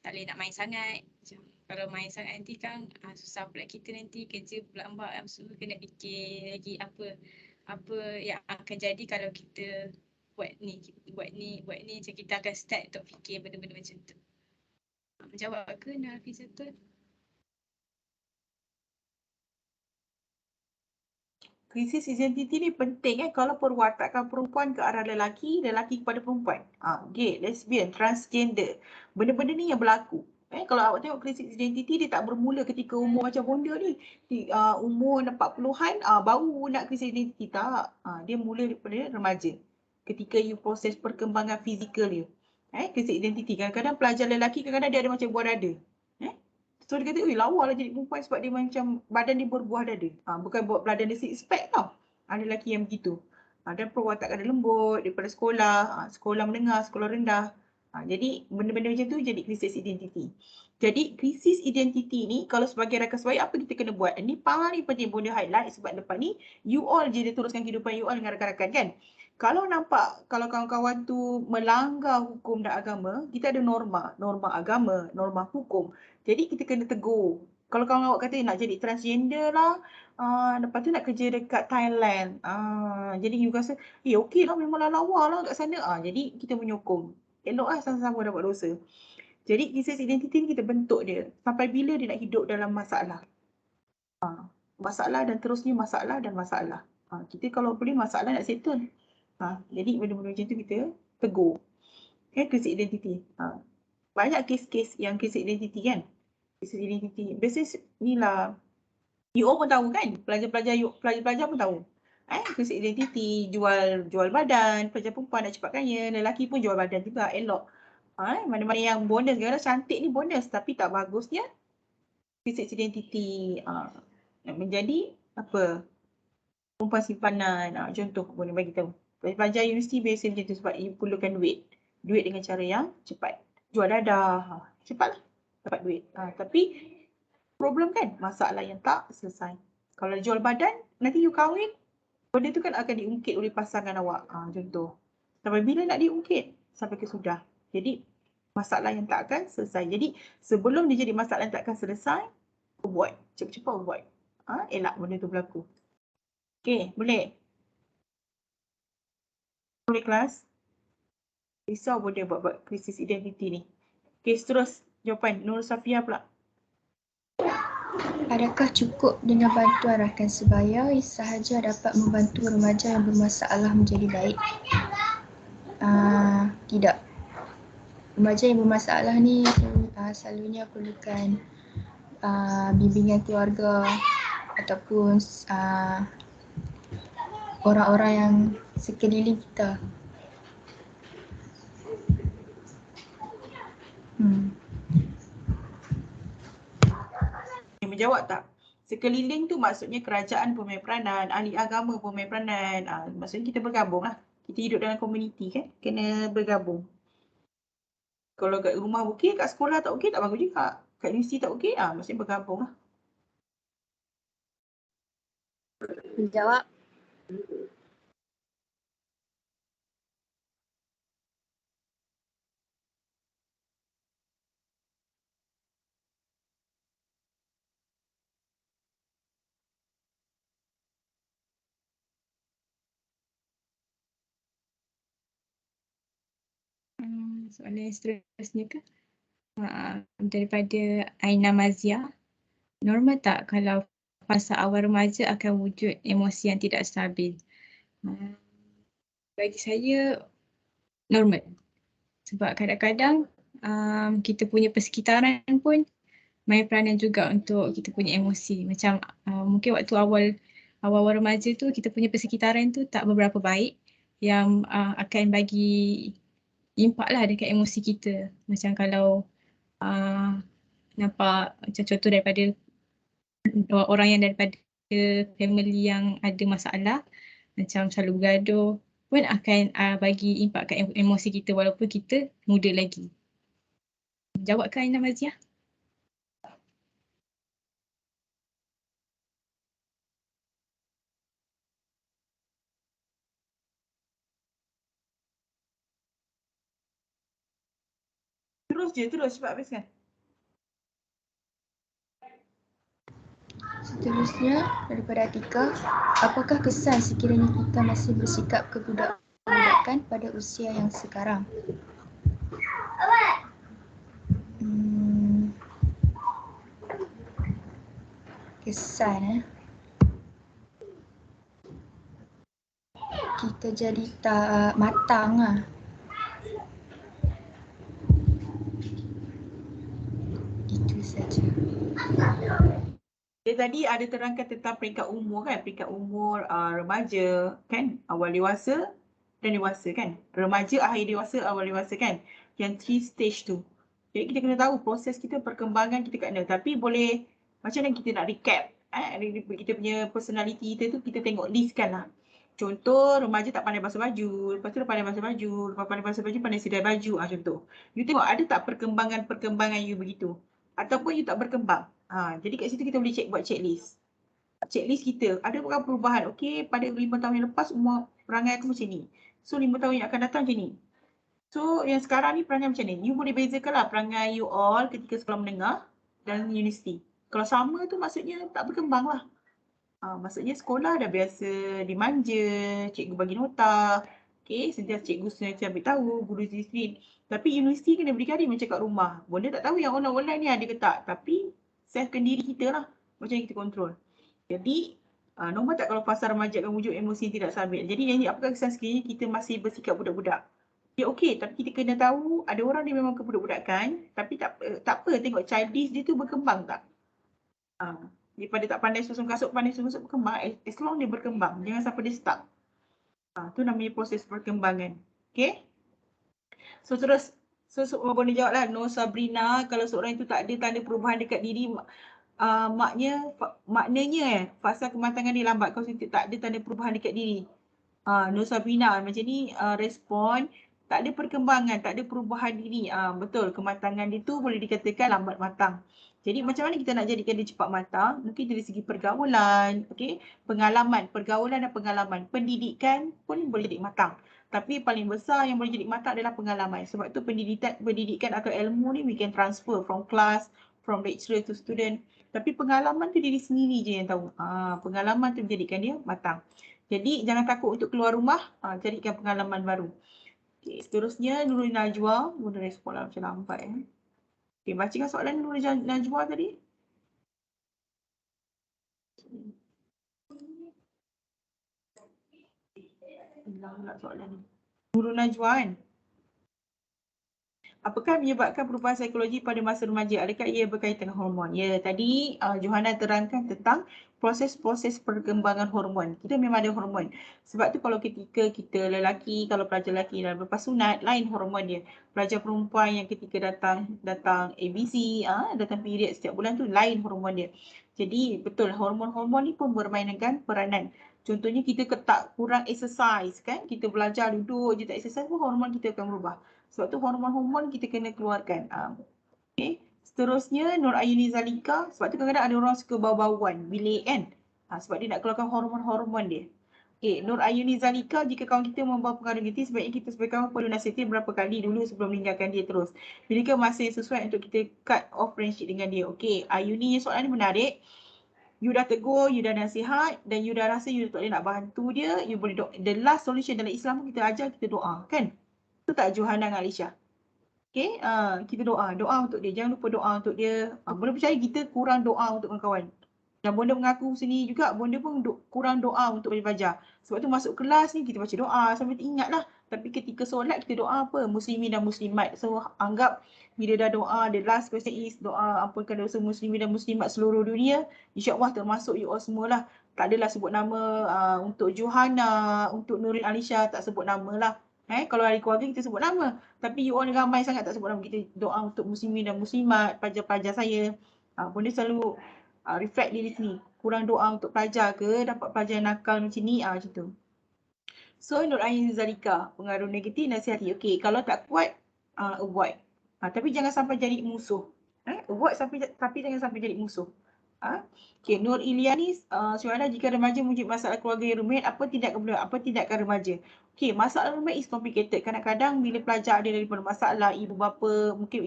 tak boleh nak main sangat. Macam kalau main sangat nanti kan susah pula kita nanti kerja pula ambak. Semua kena fikir lagi apa yang akan jadi kalau kita buat ni. Macam kita akan start untuk fikir benda-benda macam tu. Menjawab ke Nur Hafizatun? Krisis identiti ni penting kalau perwatakan perempuan ke arah lelaki, lelaki kepada perempuan. Gay, lesbian, transgender. Benda-benda ni yang berlaku. Kalau awak tengok krisis identiti dia tak bermula ketika umur macam Bonda ni. Umur 40-an baru nak krisis identiti. Tak. Dia mula daripada remaja. Ketika you proses perkembangan fizikal you. Krisis identiti. Kadang-kadang pelajar lelaki kadang-kadang dia ada macam buah dada. So dia kata, lawa lah jadi perempuan sebab dia macam badan dia berbuah dada. Bukan buat badan dia six pack tau. Ada lelaki yang begitu. Dan perwatakan dia lembut daripada sekolah, sekolah menengah, sekolah rendah. Jadi benda-benda macam tu jadi krisis identiti. Jadi krisis identiti ni kalau sebagai rakan sebaya apa kita kena buat? Ini paling penting Bonda highlight sebab lepas ni you all je dia teruskan kehidupan you all dengan rakan-rakan kan. Kalau nampak kalau kawan-kawan tu melanggar hukum dan agama, kita ada norma agama, norma hukum. Jadi kita kena tegur. Kalau kawan awak kata nak jadi transgender lah, lepas tu nak kerja dekat Thailand. Jadi you rasa, okey lah memanglah lawa lah kat sana. Jadi kita menyokong. Elok lah sama-sama dapat dosa. Jadi krisis identiti ni kita bentuk dia. Sampai bila dia nak hidup dalam masalah. Masalah dan terusnya masalah dan masalah. Kita kalau boleh masalah nak settle. Jadi benda-benda macam tu kita tegur. Krisis identiti. Banyak kes-kes yang krisis identiti kan. Krisis identiti. Biasanya ni lah. You all pun tahu kan. Pelajar-pelajar pun tahu. Krisis identiti. Jual badan. Pelajar perempuan nak cepat kaya. Lelaki pun jual badan juga. Elok. Mana-mana yang bonus. Kadang cantik ni bonus. Tapi tak bagusnya. Krisis identiti. Menjadi apa? perempuan simpanan. Contoh boleh bagi tahu. Pelajar universiti biasa macam tu sebab you perlukan duit. Duit dengan cara yang cepat. Jual dadah. Cepatlah dapat duit. Tapi problem kan masalah yang tak selesai. Kalau jual badan, nanti you kahwin, benda tu kan akan diungkit oleh pasangan awak. Contoh. Sampai bila nak diungkit? Sampai ke sudah. Jadi masalah yang tak akan selesai. Jadi sebelum dia jadi masalah yang tak akan selesai, buat. Cepat-cepat buat. Elak benda tu berlaku. Okey, boleh? Boleh kelas? Risau pun dia buat krisis identiti ni. Okey, terus jawapan Nur Safia pula. Adakah cukup dengan bantuan rakan sebaya sahaja dapat membantu remaja yang bermasalah menjadi baik? Tidak. Remaja yang bermasalah ni selalunya perlukan bimbingan keluarga ataupun orang-orang yang sekeliling kita. Menjawab tak? Sekeliling tu maksudnya kerajaan pemain peranan, ahli agama pemain peranan. Maksudnya kita bergabung lah. Kita hidup dalam komuniti kan, kena bergabung. Kalau kat rumah okey, kat sekolah tak okey, tak bagus juga. Kat universiti tak okey, maksudnya bergabung lah. Menjawab. Soalan yang seterusnya ke? Daripada Aina Mazia. Normal tak kalau fasa awal remaja akan wujud emosi yang tidak stabil? Bagi saya normal. Sebab kadang-kadang kita punya persekitaran pun main peranan juga untuk kita punya emosi. Macam mungkin waktu awal remaja tu kita punya persekitaran tu tak beberapa baik yang akan bagi impak lah dekat emosi kita. Macam kalau nampak macam contoh daripada orang yang daripada family yang ada masalah, macam selalu bergaduh pun akan bagi impak kat emosi kita walaupun kita muda lagi. Jawab ke Aina Mazia? Terus cepat habiskan. Seterusnya daripada Atika, apakah kesan sekiranya kita masih bersikap kebudak-budakan pada usia yang sekarang? Kesan kita jadi tak matang lah. Itu saja. Dia tadi ada terangkan tentang peringkat umur kan, peringkat umur remaja kan, awal dewasa dan dewasa kan. Remaja, akhir dewasa, awal dewasa kan. Yang 3 stage tu. Jadi kita kena tahu proses kita, perkembangan kita kat mana. Tapi boleh, macam mana kita nak recap. Kita punya personality kita tu kita tengok listkan lah. Contoh remaja tak pandai basuh baju, lepas tu dia pandai basuh baju, lepas pandai basuh baju pandai sidai baju. Contoh. You tengok ada tak perkembangan you begitu. Ataupun you tak berkembang. Jadi kat situ kita boleh buat checklist. Checklist kita, ada bukan perubahan. Okey, pada 5 tahun yang lepas umur perangai aku macam ni. So 5 tahun yang akan datang macam ni. So yang sekarang ni perangai macam ni. You boleh bezakan lah perangai you all ketika sekolah menengah dan universiti. Kalau sama tu maksudnya tak berkembang lah. Maksudnya sekolah dah biasa dimanja, cikgu bagi nota. Okey, sentiasa cikgu sentiasa ambil tahu, guru disiplin. Tapi universiti kena berdikari macam kat rumah. Benda tak tahu yang online ni ada ke tak. Tapi selfkan diri kita lah. Macam yang kita kontrol. Jadi, normal tak kalau fasa remaja akan wujud emosi yang tidak stabil. Jadi, yang apakah kesan sekiranya kita masih bersikap budak-budak? Ya okey, tapi kita kena tahu ada orang dia memang kebudak-budakan. Tapi tak apa, tengok childish dia tu berkembang tak? Daripada tak pandai susun kasut, pandai susun kasut berkembang. As long dia berkembang. Jangan sampai dia stuck. Tu namanya proses perkembangan. Okay? So terus, boleh jawab lah. No Sabrina, kalau seorang itu tak ada tanda perubahan dekat diri, maknanya fasa kematangan dia lambat kalau tak ada tanda perubahan dekat diri. Nur Sabina macam ni respon tak ada perkembangan, tak ada perubahan diri. Betul, kematangan dia tu boleh dikatakan lambat matang. Jadi macam mana kita nak jadikan dia cepat matang? Mungkin dari segi pergaulan, pengalaman, pergaulan dan pengalaman. Pendidikan pun boleh jadi matang. Tapi paling besar yang boleh jadi matang adalah pengalaman. Sebab tu pendidikan atau ilmu ni we can transfer from class, from lecturer to student. Tapi pengalaman tu diri sendiri je yang tahu. Pengalaman tu menjadikan dia matang. Jadi jangan takut untuk keluar rumah, carikan pengalaman baru. Okay, seterusnya Nurul Najwa, boleh respon lah macam lambat. Okay, bacakan soalan Nurul Najwa tadi. Hilang pula soalan ni. Nurul Najwa kan? Apakah menyebabkan perubahan psikologi pada masa remaja? Adakah ia berkaitan dengan hormon? Ya, tadi Johanna terangkan tentang proses-proses perkembangan hormon. Kita memang ada hormon. Sebab tu kalau ketika kita lelaki, kalau pelajar lelaki dalam lepas sunat, lain hormon dia. Pelajar perempuan yang ketika datang ABC, datang period setiap bulan tu, lain hormon dia. Jadi betul, hormon-hormon ni pun bermain dengan peranan. Contohnya kita tak kurang exercise kan, kita belajar duduk je tak exercise pun hormon kita akan berubah. Sebab tu hormon-hormon kita kena keluarkan. Okay. Seterusnya Nur Ayuni Zalika. Sebab tu kadang-kadang ada orang suka bau-bauan bilik kan. Sebab dia nak keluarkan hormon-hormon dia. Okay. Nur Ayuni Zalika, jika kawan kita membawa pengaruh negatif, sebaiknya kita sebagai kawan perlu nasihatkan berapa kali dulu sebelum meninggalkan dia terus. Jadi kan masa yang sesuai untuk kita cut off friendship dengan dia. Okay. Ayuni soalan ni menarik. You dah tegur, you dah nasihat dan you dah rasa you tak boleh nak bantu dia. You boleh doa. The last solution dalam Islam pun kita ajar kita doa kan. Betul tak Johanna dan Alicia? Okay, kita doa untuk dia. Jangan lupa doa untuk dia. Bonda percaya kita kurang doa untuk kawan-kawan. Dan Bonda mengaku sini juga, Bonda pun kurang doa untuk belajar. Sebab tu masuk kelas ni kita baca doa sampai ingat lah. Tapi ketika solat kita doa apa? Muslimin dan muslimat. So anggap bila dah doa, the last question is doa ampunkan dosa muslimin dan muslimat seluruh dunia. InsyaAllah termasuk you all semualah. Tak adalah sebut nama untuk Johanna, untuk Nurin Alicia, tak sebut nama lah. Kalau hari keluarga kita sebut nama. Tapi you all ramai sangat tak sebut nama. Kita doa untuk muslimin dan muslimat, pelajar-pelajar saya. Bonda selalu reflect diri sini. Kurang doa untuk pelajar ke, dapat pelajar yang nakal macam ni, macam tu. So Nur Ain Zalika, pengaruh negatif nasihati. Okay, kalau tak kuat, avoid. Tapi jangan sampai jadi musuh. Avoid tapi jangan sampai jadi musuh. Okay, Nur Iliani, soalan jika remaja muncul masalah keluarga yang rumit, apa tindakan remaja? Okay, masalah rumit is complicated. Kadang-kadang bila pelajar ada daripada masalah, ibu bapa, mungkin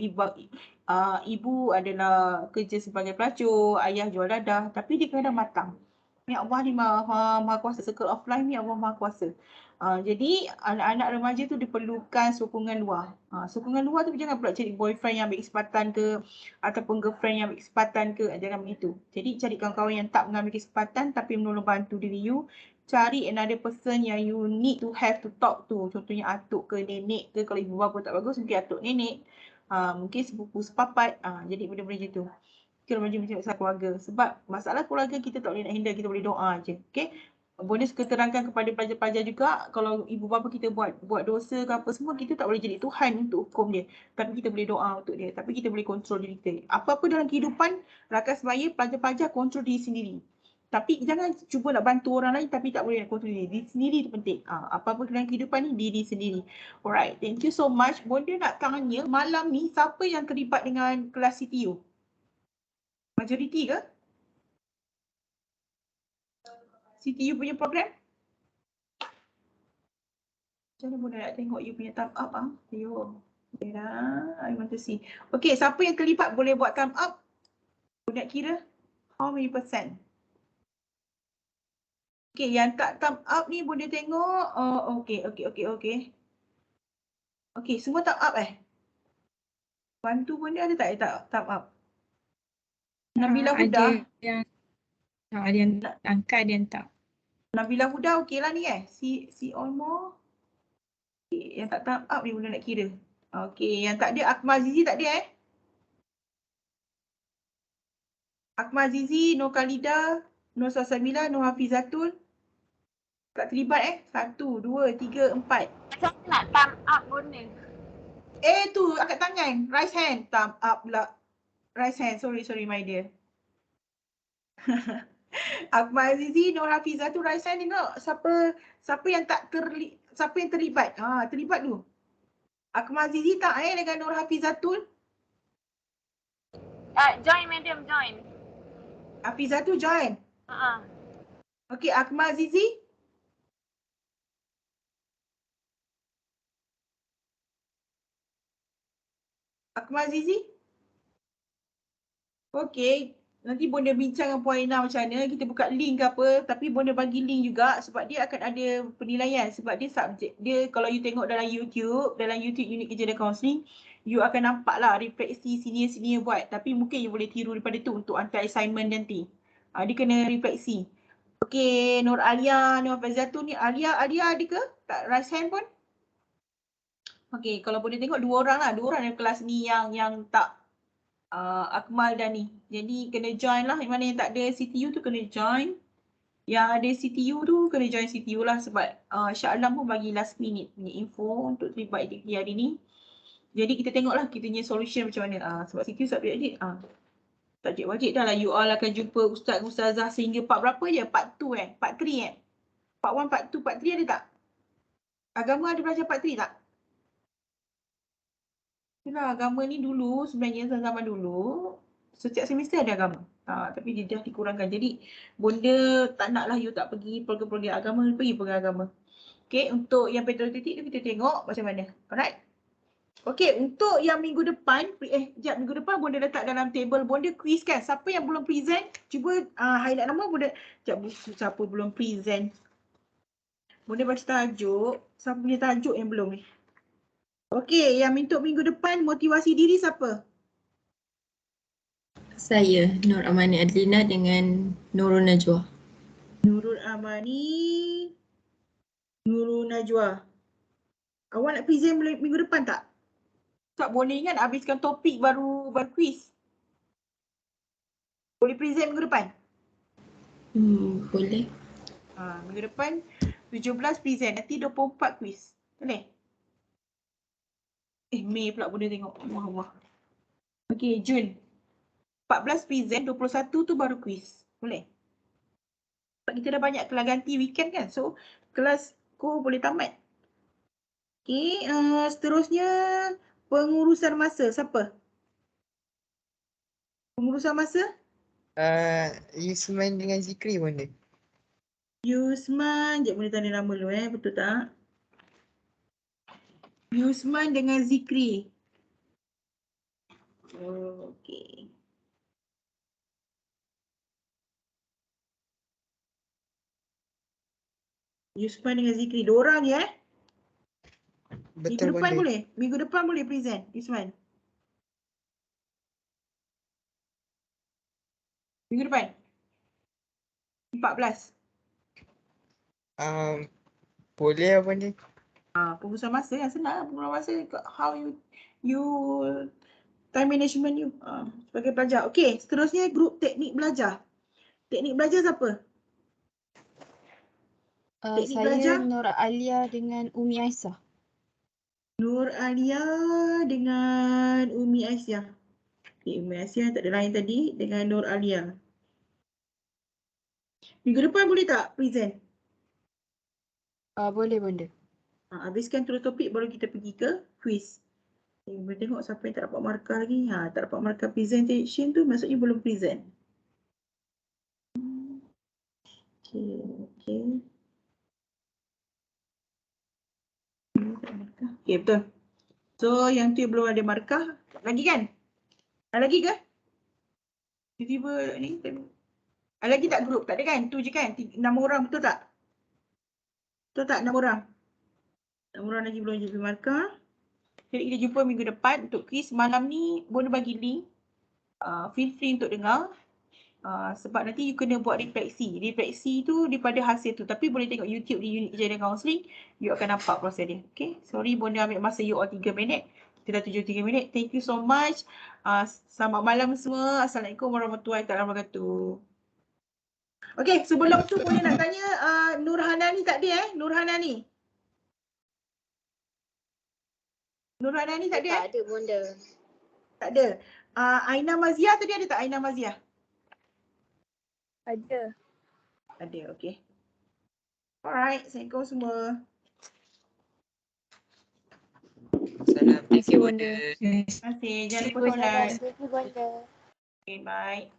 ibu adalah kerja sebagai pelacur, ayah jual dadah, tapi dia kadang matang. Ya Allah ni maha kuasa, circle of life ni Allah maha kuasa. Jadi anak-anak remaja tu diperlukan sokongan luar. Sokongan luar tu jangan pula cari boyfriend yang ambil kesempatan ke ataupun girlfriend yang ambil kesempatan ke, jangan begitu. Jadi cari kawan-kawan yang tak mengambil kesempatan tapi menolong bantu diri you. Cari another person yang you need to have to talk to. Contohnya atuk ke nenek ke, kalau ibu bapa tak bagus mungkin atuk nenek. Mungkin sepupu sepapat. Jadi benda-benda macam tu. Kita remaja macam masalah keluarga. Sebab masalah keluarga kita tak boleh nak handle, kita boleh doa je. Okay? Bonda suka terangkan kepada pelajar-pelajar juga, kalau ibu bapa kita buat dosa ke apa semua, kita tak boleh jadi Tuhan untuk hukum dia. Tapi kita boleh doa untuk dia. Tapi kita boleh kontrol diri kita. Apa-apa dalam kehidupan, rakan sebaya, pelajar-pelajar kontrol diri sendiri. Tapi jangan cuba nak bantu orang lain tapi tak boleh nak kontrol diri. Diri sendiri tu penting. Apa-apa dalam kehidupan ni, diri sendiri. Alright, thank you so much. Bonda nak tanya, malam ni siapa yang terlibat dengan kelas CTU? Majoriti ke? CTU punya program? Macam mana Bonda nak tengok you punya thumb up Ayo. I want to see. Okay, siapa yang terlibat boleh buat thumb up? Bonda kira how many percent? Okay, yang tak thumb up ni Bonda tengok. Okay. Okay, semua thumb up Bantu Bonda ada tak thumb up? Nabila Huda. Ada yang angkat, ada yang tak. Nabila Huda okey lah ni Si Olmo. Okay, yang tak thumb up ni Bonda nak kira. Okay, yang tak ada Akmal Zizi tak ada Akmal Zizi, Nur Khalida, Nur Salsamila, Nur Hafizatul. Tak terlibat 1, 2, 3, 4. Macam nak thumb up Bonda. Tu angkat tangan. Raise hand. Thumb up pula. Raise hand. Sorry my dear. Akmal Azizi, Nur Hafizah tu raise hand tengok siapa yang siapa yang terlibat. Terlibat tu. Akmal Azizi tak dengan Nur Hafizatul? Join madam, join. Hafizatul join. Ha. Okey, Akmal Azizi. Akmal Azizi. Okey, nanti Bonda bincang dengan Puan Ina macam mana, kita buka link ke apa, tapi Bonda bagi link juga sebab dia akan ada penilaian sebab dia subjek. Dia kalau you tengok dalam YouTube unit kerja dan kaunseling, you akan nampak lah refleksi senior-senior buat, tapi mungkin you boleh tiru daripada tu untuk hantar assignment nanti. Dia kena refleksi. Okey, Nur Alia, Nur Faizatun ni, Alia ada ke? Tak raise hand pun? Okey, kalau boleh tengok dua orang dalam kelas ni yang tak Akmal dan ni. Jadi kena join lah. Yang mana yang tak ada CTU tu kena join. Yang ada CTU tu kena join CTU lah sebab Syah Alam pun bagi last minute punya info untuk terlibat aktiviti hari ni. Jadi kita tengoklah kita punya solution macam mana. Sebab CTU subjek wajib. Subjek wajib dah lah. You all akan jumpa ustaz ustazah sehingga part berapa je? Part 2 Part 3 Part 1, part 2, part 3 ada tak? Agama ada belajar part 3 tak? Itulah agama ni dulu sebenarnya zaman dulu setiap semester ada agama. Tapi dia dah dikurangkan. Jadi Bonda tak naklah you tak pergi program-program agama, pergi program agama. Okey, untuk yang patriotik tu kita tengok macam mana. Alright. Okey, untuk yang minggu depan, minggu depan Bonda letak dalam table Bonda quiz kan. Siapa yang belum present, cuba highlight nama Bonda. Siapa belum present. Bonda baca tajuk. Siapa punya tajuk yang belum ni? Okey, yang untuk minggu depan motivasi diri siapa? Saya, Nur Amani Adlina dengan Nurul Najwa. Nurul Amani, Nurul Najwa. Awak nak present minggu depan tak? Tak boleh ingat habiskan topik baru quiz. Boleh present minggu depan? Boleh. Minggu depan 17 present, nanti 24 quiz. Boleh? Mei pula boleh tengok. Allah. Okey, Jun. 14 present, 21 tu baru quiz. Boleh? Sebab kita dah banyak kelas ganti weekend kan. So, kelas ko boleh tamat. Okey, seterusnya pengurusan masa. Siapa? Pengurusan masa? Yusman dengan Zikri pun dia. Yusman, sekejap boleh tanda nama dulu betul tak? Yusman dengan Zikri. Okey. Yusman dengan Zikri, dua orang je Betul, minggu depan Bonda. boleh? Minggu depan boleh present, Yusman? Minggu depan? 14? Boleh lah Bonda. Pengurusan masa yang senang. Pengurusan masa, how you time management you sebagai pelajar. Okey, seterusnya grup teknik belajar. Teknik belajar siapa? Teknik Saya belajar? Nur Alia dengan Umi Aisyah. Nur Alia dengan Umi Aisyah. Okay, Umi Aisyah tak ada lain tadi dengan Nur Alia. Minggu depan boleh tak present? Boleh Bonda. Habiskan terus topik baru kita pergi ke quiz. Boleh tengok siapa yang tak dapat markah lagi. Tak dapat markah presentation tu maksudnya belum present. Okay. Okay, betul. So, yang tu yang belum ada markah. Lagi kan? Ada lagi ke? Tiba-tiba ni. Ada lagi tak grup? Tak ada kan? Tu je kan? 6 orang, betul tak? Betul tak 6 orang? 6 orang lagi belum jadi markah. Jadi kita jumpa minggu depan untuk quiz. Malam ni boleh bagi link. Feel free untuk dengar. Sebab nanti you kena buat refleksi. Refleksi tu daripada hasil tu. Tapi boleh tengok YouTube di unit kejadian kaunseling. You akan nampak proses dia. Okay. Sorry Bonda ambil masa you all 3 minit. Kita dah 3 minit. Thank you so much. Selamat malam semua. Assalamualaikum warahmatullahi wabarakatuh. Okay. Sebelum tu boleh nak tanya Nur Hanani tak ada Nur Hanani. Nur Hanani tak ada? Tak ada Bonda. Tak ada. Aina Maziah tadi ada tak Aina Maziah? Ada. Ada, okey. Alright, Assalamualaikum semua. Salam. Thank you Bonda. Terima kasih. Jangan lupa solat. Thank you, Bonda. Okay, bye.